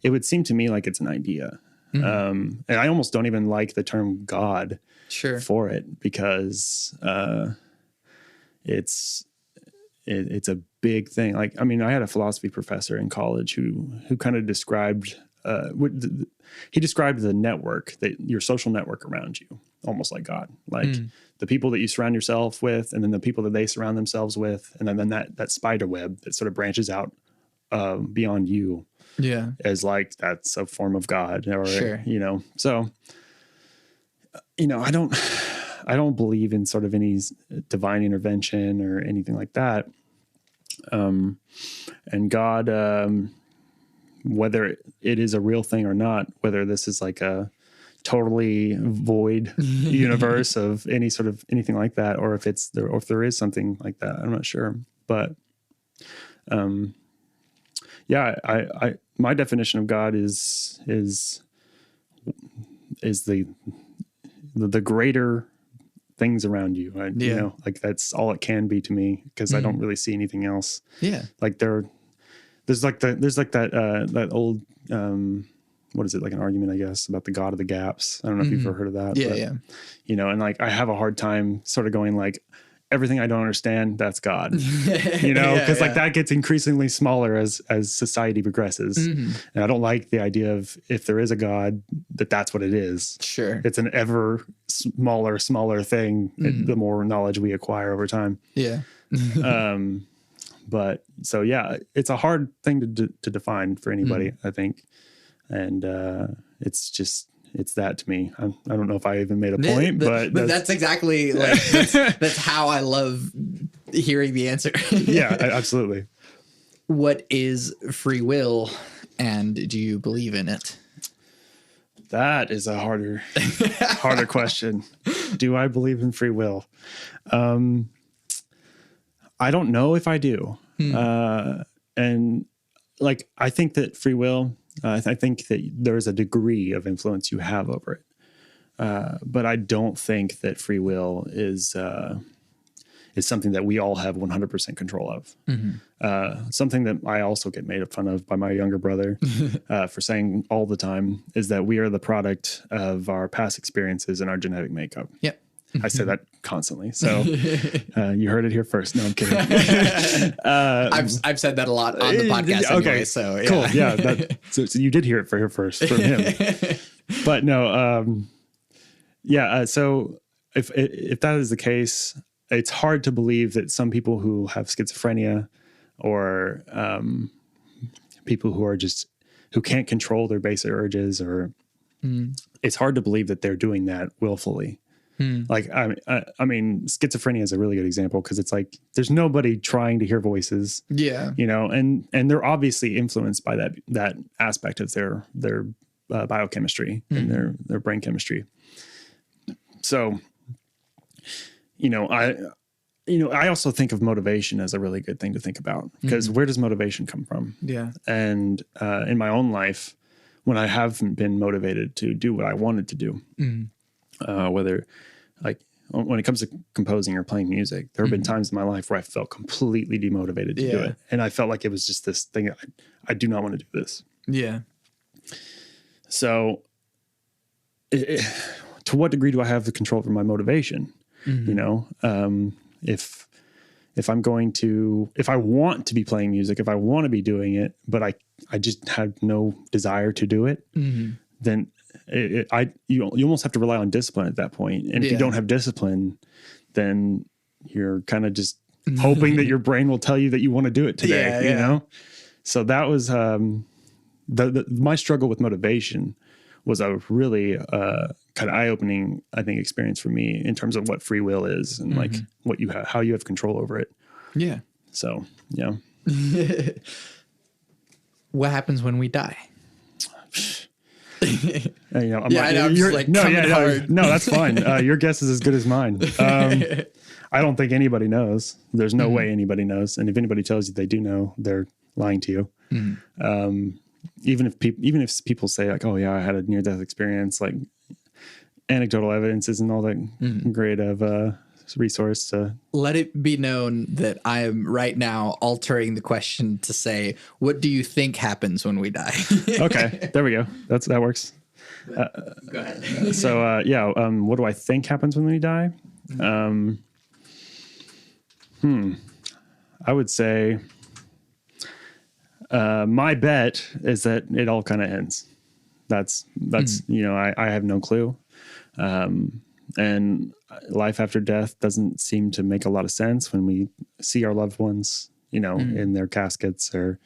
would seem to me like it's an idea. And I almost don't even like the term God for it, because it's a big thing. Like, I mean, I had a philosophy professor in college who kind of described, he described the network, your social network around you, almost like God, like the people that you surround yourself with, and then the people that they surround themselves with. And then that spider web that sort of branches out beyond you. Yeah. As like, that's a form of God, or, so, I don't believe in sort of any divine intervention or anything like that. And God, whether it is a real thing or not, whether this is like a totally void universe of any sort of anything like that, or if it's there, or if there is something like that, I'm not sure. But, yeah, I my definition of God is the greater things around you. You know, like that's all it can be to me, because I don't really see anything else.
Yeah.
Like there's that old, what is it, like an argument, I guess, about the God of the gaps. I don't know if you've ever heard of that.
Yeah.
But,
Yeah.
you know, and like, I have a hard time sort of going like, everything I don't understand, that's God, you know, because like that gets increasingly smaller as society progresses. And I don't like the idea of, if there is a God, that's what it is.
Sure.
It's an ever smaller thing, the more knowledge we acquire over time.
Yeah.
But so, yeah, it's a hard thing to define for anybody, I think. And it's that to me. I don't know if I even made a point, but
that's exactly like, that's how I love hearing the answer.
Yeah, absolutely.
What is free will, and do you believe in it?
That is a harder question. Do I believe in free will? I don't know if I do. And like, I think that free will, I think that there's a degree of influence you have over it. But I don't think that free will is something that we all have 100% control of. Something that I also get made fun of by my younger brother for saying all the time is that we are the product of our past experiences and our genetic makeup.
Yep.
I say that constantly. So you heard it here first. No, I'm kidding.
I've said that a lot on the podcast anyway. So yeah.
Cool. Yeah. So you did hear it here first from him. But no. So if that is the case, it's hard to believe that some people who have schizophrenia or people who can't control their basic urges, or it's hard to believe that they're doing that willfully. Like, I mean, schizophrenia is a really good example, because it's like, there's nobody trying to hear voices, you know, and they're obviously influenced by that aspect of their biochemistry and their brain chemistry. So, I also think of motivation as a really good thing to think about, because where does motivation come from? Yeah. And in my own life, when I haven't been motivated to do what I wanted to do, whether like when it comes to composing or playing music, there have been times in my life where I felt completely demotivated to do it. And I felt like it was just this thing. I do not want to do this. Yeah. So to what degree do I have the control over my motivation? You know, if I want to be playing music, if I want to be doing it, but I just have no desire to do it, then you almost have to rely on discipline at that point. And if you don't have discipline, then you're kind of just hoping that your brain will tell you that you want to do it today, you know? So that was, my struggle with motivation was a really, kind of eye-opening, I think, experience for me in terms of what free will is and like what you how you have control over it. Yeah. So, yeah.
What happens when we die?
No, that's fine. Your guess is as good as mine. I don't think anybody knows. There's no way anybody knows. And if anybody tells you they do know, they're lying to you. Even if people say like, oh yeah, I had a near-death experience, like anecdotal evidence isn't all that great of a resource to. Let it be known that I am right now altering the question to say, what do you think happens when we die? Okay, there we go. That works. Go ahead. So what do I think happens when we die? I would say my bet is that it all kind of ends. That's I have no clue. And life after death doesn't seem to make a lot of sense when we see our loved ones, in their caskets, or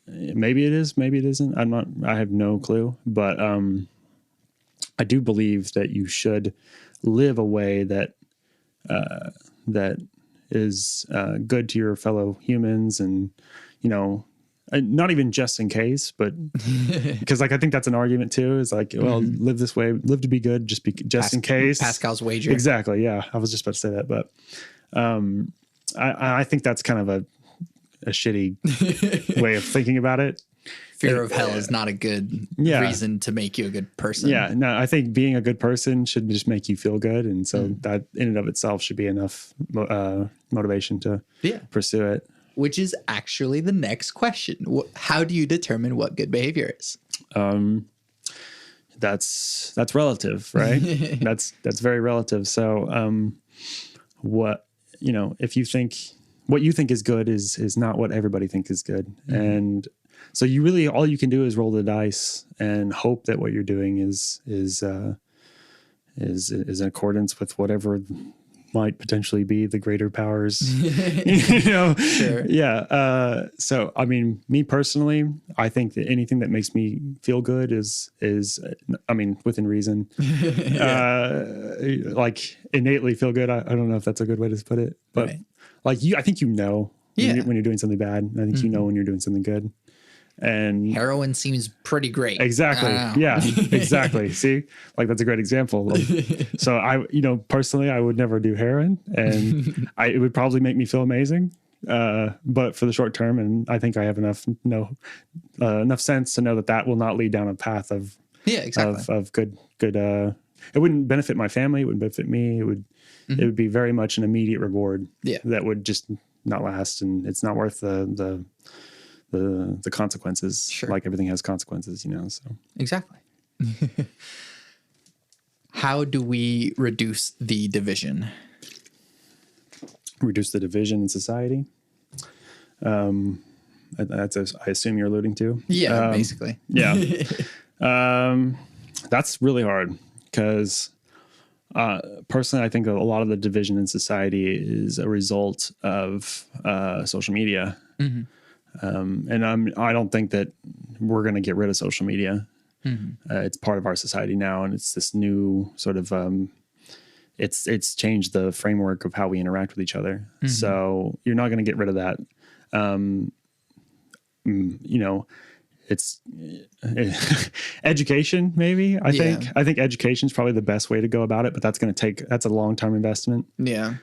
maybe it is, maybe it isn't. I have no clue, but I do believe that you should live a way that that is good to your fellow humans, and not even just in case, but because like I think that's an argument too. Is like, well, live this way, live to be good, just in case.
Pascal's wager.
Exactly. Yeah, I was just about to say that, but I think that's kind of a shitty way of thinking about it.
Fear of hell is not a good reason to make you a good person.
Yeah, no, I think being a good person should just make you feel good. And so that in and of itself should be enough motivation to pursue it.
Which is actually the next question. How do you determine what good behavior is?
That's relative, right? that's very relative. So if you think what you think is good is not what everybody thinks is good. And so all you can do is roll the dice and hope that what you're doing is in accordance with whatever might potentially be the greater powers.
Sure.
Yeah. So, I mean, me personally, I think that anything that makes me feel good is within reason. Like innately feel good. I don't know if that's a good way to put it, but like I think when you're doing something bad. I think when you're doing something good. And
heroin seems pretty great.
Exactly. Yeah, exactly. See, like that's a great example. So personally, I would never do heroin, and it would probably make me feel amazing. But for the short term, and I think I have enough sense to know that will not lead down a path of good. It wouldn't benefit my family. It wouldn't benefit me. It would be very much an immediate reward. That would just not last, and it's not worth the consequences. Sure. Like everything has consequences, so.
Exactly. How do we reduce the division?
Reduce the division in society? That's I assume you're alluding to.
Yeah, basically.
Yeah. That's really hard because personally, I think a lot of the division in society is a result of social media. Mm-hmm. And I don't think that we're going to get rid of social media. It's part of our society now, and it's this new sort of it's changed the framework of how we interact with each other. So you're not going to get rid of that. It's education, maybe. I think education is probably the best way to go about it, but that's a long-term investment.
Yeah.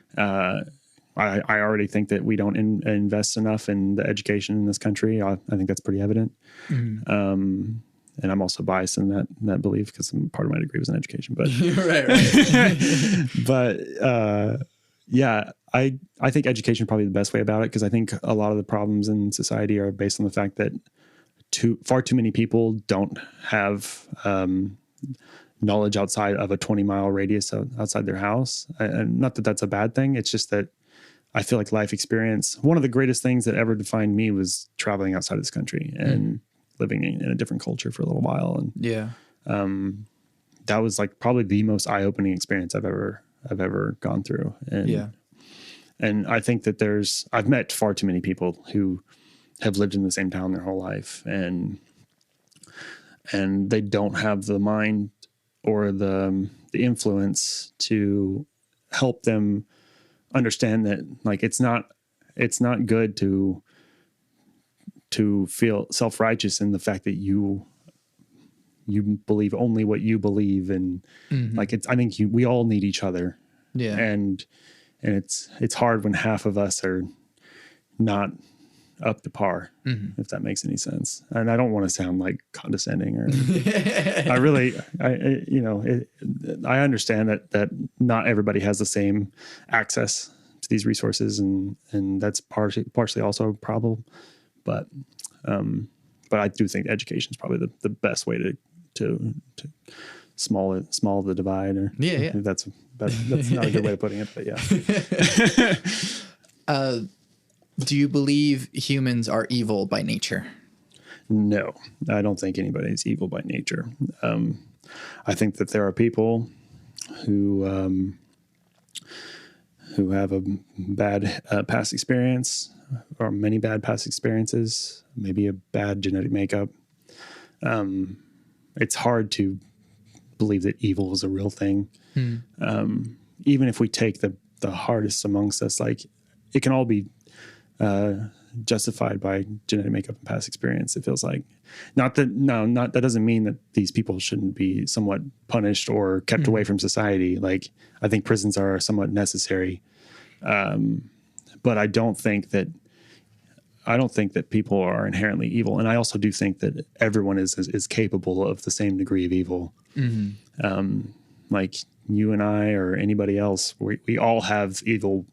I already think that we don't invest enough in the education in this country. I think that's pretty evident. And I'm also biased in that belief because part of my degree was in education. But right. But I think education is probably the best way about it because I think a lot of the problems in society are based on the fact that far too many people don't have knowledge outside of a 20-mile radius outside their house. And not that that's a bad thing. It's just that I feel like life experience, one of the greatest things that ever defined me was traveling outside of this country and living in a different culture for a little while. And that was like probably the most eye-opening experience I've ever gone through. And I think that I've met far too many people who have lived in the same town their whole life and they don't have the mind or the influence to help them understand that like it's not good to feel self-righteous in the fact that you believe only what you believe, and like I think we all need each other. Yeah. And it's hard when half of us are not up to par, if that makes any sense. And I don't want to sound like condescending or I understand that not everybody has the same access to these resources, and that's partially also a problem. But I do think education is probably the best way to small the divide. Or that's not a good way of putting it, but yeah.
Do you believe humans are evil by nature?
No, I don't think anybody's evil by nature. I think that there are people who have a bad past experience, or many bad past experiences, maybe a bad genetic makeup. It's hard to believe that evil is a real thing. Even if we take the hardest amongst us, like it can all be justified by genetic makeup and past experience. It feels like that doesn't mean that these people shouldn't be somewhat punished or kept away from society. Like I think prisons are somewhat necessary. But I don't think that people are inherently evil. And I also do think that everyone is capable of the same degree of evil. Like you and I or anybody else, we all have evil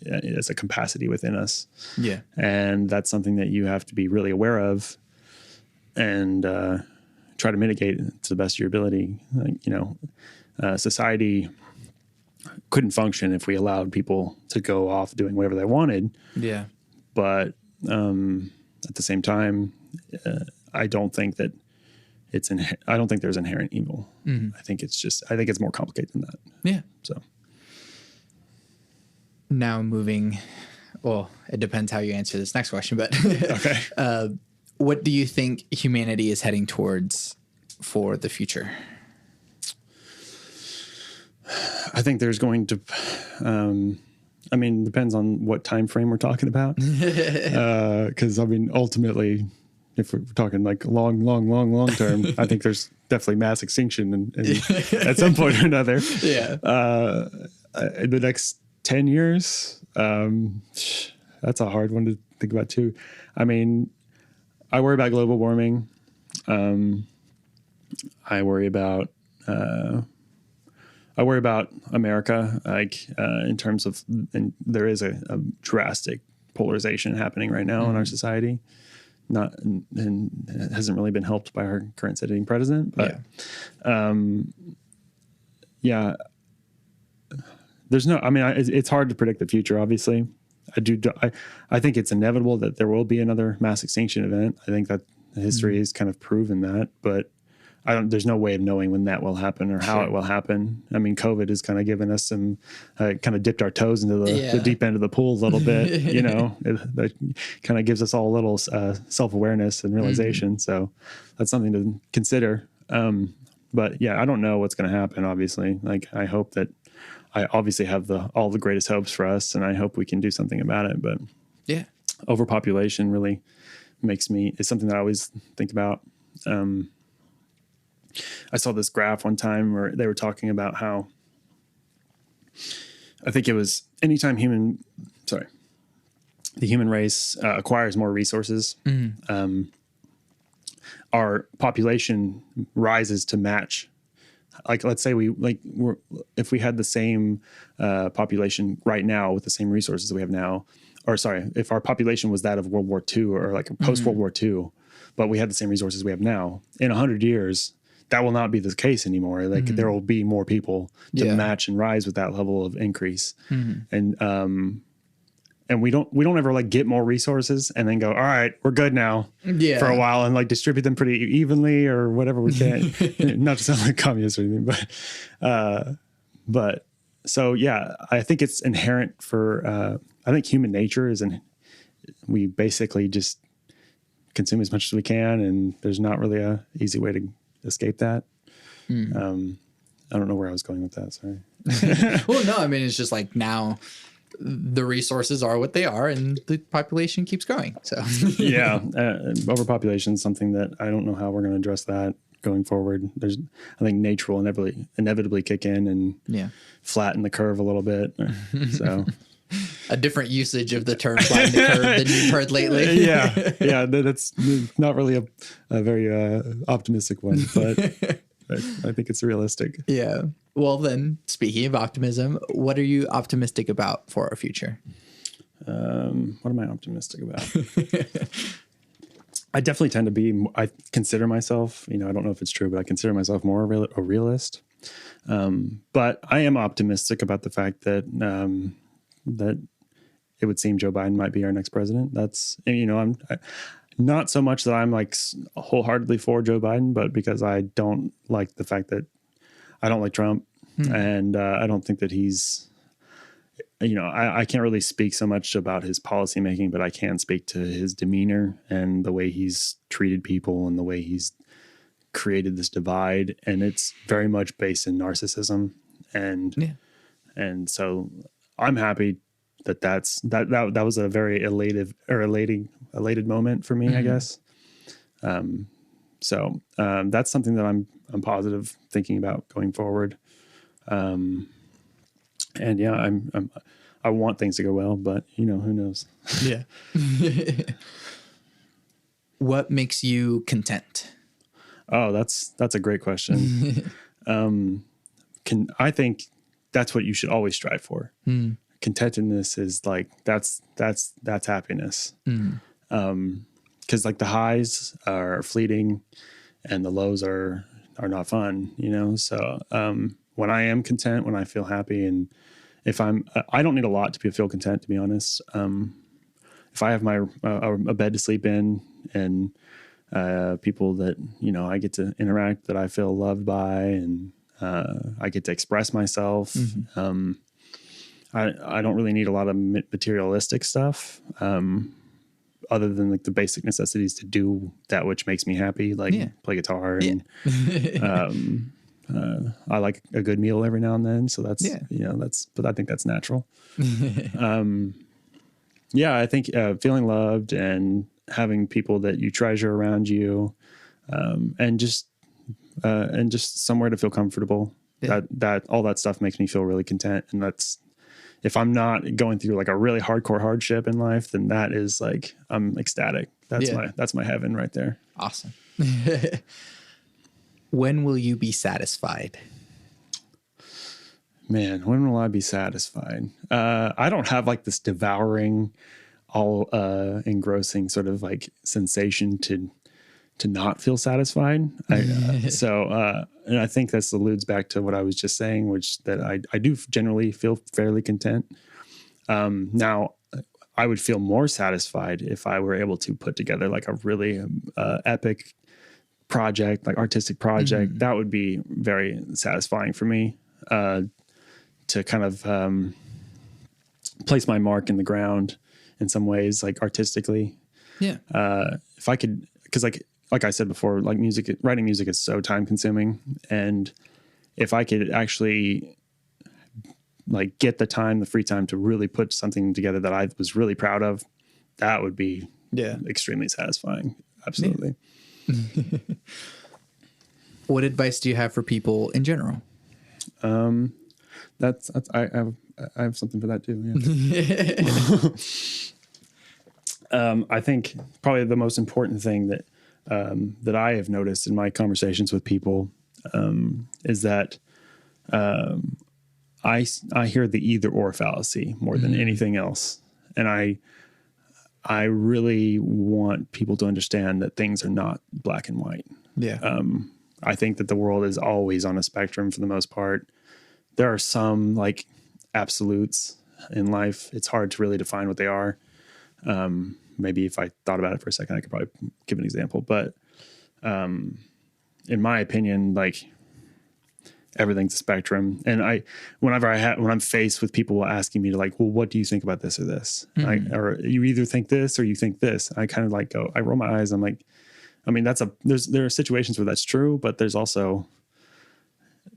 as a capacity within us.
Yeah.
And that's something that you have to be really aware of and try to mitigate to the best of your ability. Like, society couldn't function if we allowed people to go off doing whatever they wanted.
Yeah.
But at the same time, I don't think that I don't think there's inherent evil. I think it's more complicated than that.
Yeah.
So
now it depends how you answer this next question, but
okay.
What do you think humanity is heading towards for the future?
I think there's going to, depends on what time frame we're talking about. Because ultimately, if we're talking like long term, I think there's definitely mass extinction and at some point or another.
Yeah.
In the next 10 years, that's a hard one to think about too. I worry about global warming. I worry about America, in terms of, and there is a drastic polarization happening right now in our society. And it hasn't really been helped by our current sitting president, but there's no. It's hard to predict the future. Obviously, I think it's inevitable that there will be another mass extinction event. I think that history has kind of proven that, but there's no way of knowing when that will happen or how it will happen. COVID has kind of given us some, kind of dipped our toes into the deep end of the pool a little bit, that kind of gives us all a little self-awareness and realization. So that's something to consider. But yeah, I don't know what's going to happen, obviously. Like, I hope that I obviously have all the greatest hopes for us, and I hope we can do something about it. But
yeah,
overpopulation really is something that I always think about. I saw this graph one time where they were talking about how, I think it was anytime the human race acquires more resources, our population rises to match. Like, let's say if we had the same population right now with the same resources we have now, if our population was that of World War II or like post World War II, but we had the same resources we have now, in 100 years, that will not be the case anymore. Like, there will be more people to match and rise with that level of increase. And we don't ever like get more resources and then go, all right, we're good now for a while, and like distribute them pretty evenly or whatever we can. Not to sound like communist or anything, but so yeah, I think it's inherent for, I think human nature we basically just consume as much as we can, and there's not really a easy way to escape that. I don't know where I was going with that. Sorry.
Well, no, it's just like now the resources are what they are and the population keeps growing. So
yeah, overpopulation is something that I don't know how we're going to address that going forward. I think nature will inevitably kick in and flatten the curve a little bit. So
a different usage of the term flatten the curve than you've heard lately.
yeah, that's not really a very optimistic one, but I think it's realistic.
Yeah. Well, then, speaking of optimism, what are you optimistic about for our future?
What am I optimistic about? I definitely tend to be. I consider myself, I don't know if it's true, but I consider myself more a realist. But I am optimistic about the fact that that it would seem Joe Biden might be our next president. That's, I'm not so much that I'm like wholeheartedly for Joe Biden, but because I don't like the fact that I don't like Trump, and I don't think that he's, I can't really speak so much about his policy making, but I can speak to his demeanor and the way he's treated people and the way he's created this divide, and it's very much based in narcissism. And so I'm happy that was a very elated moment for me, I guess. So that's something that I'm positive thinking about going forward. And yeah, I want things to go well, but who knows?
Yeah. What makes you content?
Oh, that's a great question. I think that's what you should always strive for. Contentedness is like, that's happiness. 'Cause like the highs are fleeting and the lows are not fun, So, when I am content, when I feel happy, and if I don't need a lot to feel content, to be honest. If I have a bed to sleep in, and people that I get to interact, that I feel loved by, and I get to express myself. I don't really need a lot of materialistic stuff, other than like the basic necessities to do that which makes me happy, like play guitar, and I like a good meal every now and then. So that's but I think that's natural. I think feeling loved and having people that you treasure around you, and just somewhere to feel comfortable. That all that stuff makes me feel really content. And that's, if I'm not going through like a really hardcore hardship in life, then that is like, I'm ecstatic. That's my heaven right there.
Awesome. When will you be satisfied?
Man, when will I be satisfied? I don't have like this devouring, all engrossing sort of like sensation to not feel satisfied. And I think this alludes back to what I was just saying, which that I do generally feel fairly content. Now, I would feel more satisfied if I were able to put together like a really epic project, like artistic project. That would be very satisfying for me, to kind of place my mark in the ground in some ways, like artistically. Yeah. If I could, because like I said before, like writing music is so time consuming. And if I could actually like get the free time to really put something together that I was really proud of, that would be extremely sathing. Absolutely. Yeah.
What advice do you have for people in general?
That's I have something for that too. Yeah. I think probably the most important thing that I have noticed in my conversations with people is that I hear the either or fallacy more than anything else, and I really want people to understand that things are not black and white. Yeah. I think that the world is always on a spectrum for the most part. There are some like absolutes in life. It's hard to really define what they are. Maybe if I thought about it for a second, I could probably give an example. But in my opinion, like everything's a spectrum. And when I'm faced with people asking me to like, well, what do you think about this or this? Or you either think this or you think this. I kind of like I roll my eyes. I'm like, I mean, there are situations where that's true, but there's also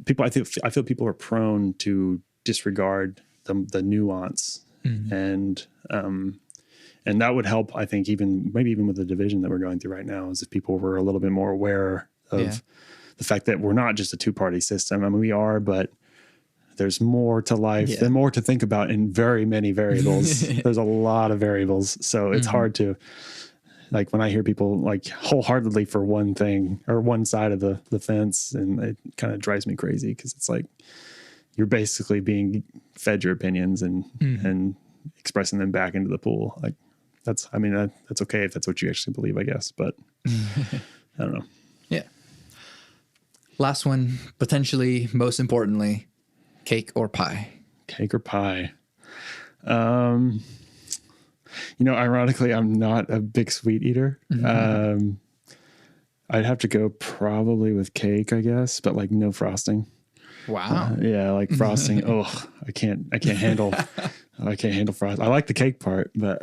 people. I feel people are prone to disregard the nuance, and that would help. I think maybe even with the division that we're going through right now, is if people were a little bit more aware of the fact that we're not just a two-party system. I mean, we are, but there's more to life, and more to think about in very many variables. There's a lot of variables, so it's hard to. Like when I hear people like wholeheartedly for one thing or one side of the fence, and it kind of drives me crazy, because it's like you're basically being fed your opinions and expressing them back into the pool. Like that's okay if that's what you actually believe, I guess. But I don't know.
Yeah. Last one, potentially most importantly, cake or pie?
Cake or pie? Ironically, I'm not a big sweet eater. I'd have to go probably with cake, I guess, but like no frosting.
Wow.
Yeah, like frosting. I can't handle I can't handle frosting. I like the cake part, but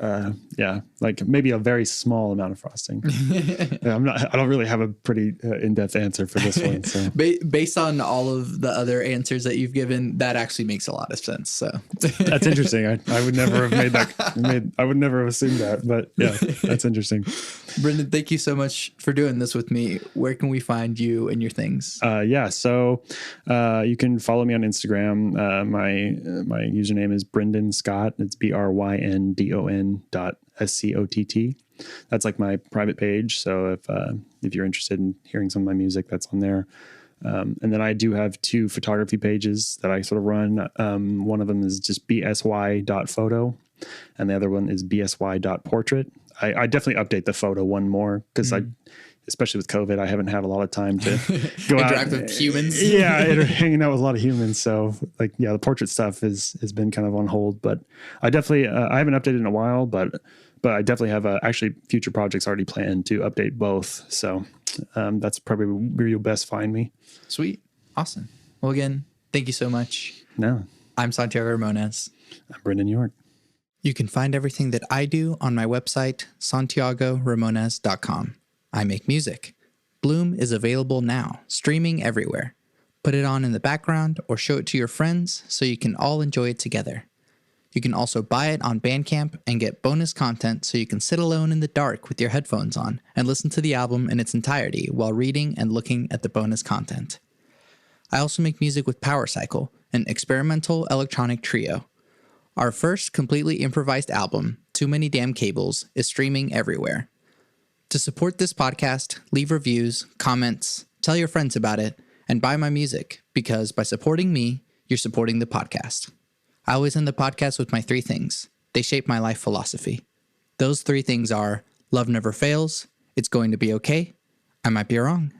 yeah, like maybe a very small amount of frosting. I don't really have a pretty in-depth answer for this one. So
based on all of the other answers that you've given, that actually makes a lot of sense. So
that's interesting. I would never have made that. I would never have assumed that, but yeah, that's interesting.
Bryndon, thank you so much for doing this with me. Where can we find you and your things?
Yeah, so you can follow me on Instagram. My username is Bryndon Scott. It's BRYNDON.SCOTT. That's like my private page. So if you're interested in hearing some of my music, that's on there. And then I do have 2 photography pages that I sort of run. One of them is just bsy.photo, and the other one is bsy.portrait. I definitely update the photo one more because especially with COVID, I haven't had a lot of time to go
interact with humans.
Yeah, hanging out with a lot of humans. So like, yeah, the portrait stuff has been kind of on hold, but I definitely, I haven't updated in a while, but I definitely have actually future projects already planned to update both. So that's probably where you'll best find me.
Sweet. Awesome. Well, again, thank you so much.
No.
I'm Santiago Ramones.
I'm Bryndon York.
You can find everything that I do on my website, santiagoramones.com. I make music. Bloom is available now, streaming everywhere. Put it on in the background or show it to your friends so you can all enjoy it together. You can also buy it on Bandcamp and get bonus content so you can sit alone in the dark with your headphones on and listen to the album in its entirety while reading and looking at the bonus content. I also make music with Power Cycle, an experimental electronic trio. Our first completely improvised album, Too Many Damn Cables, is streaming everywhere. To support this podcast, leave reviews, comments, tell your friends about it, and buy my music, because by supporting me, you're supporting the podcast. I always end the podcast with my 3 things. They shape my life philosophy. Those 3 things are: love never fails, it's going to be okay, I might be wrong.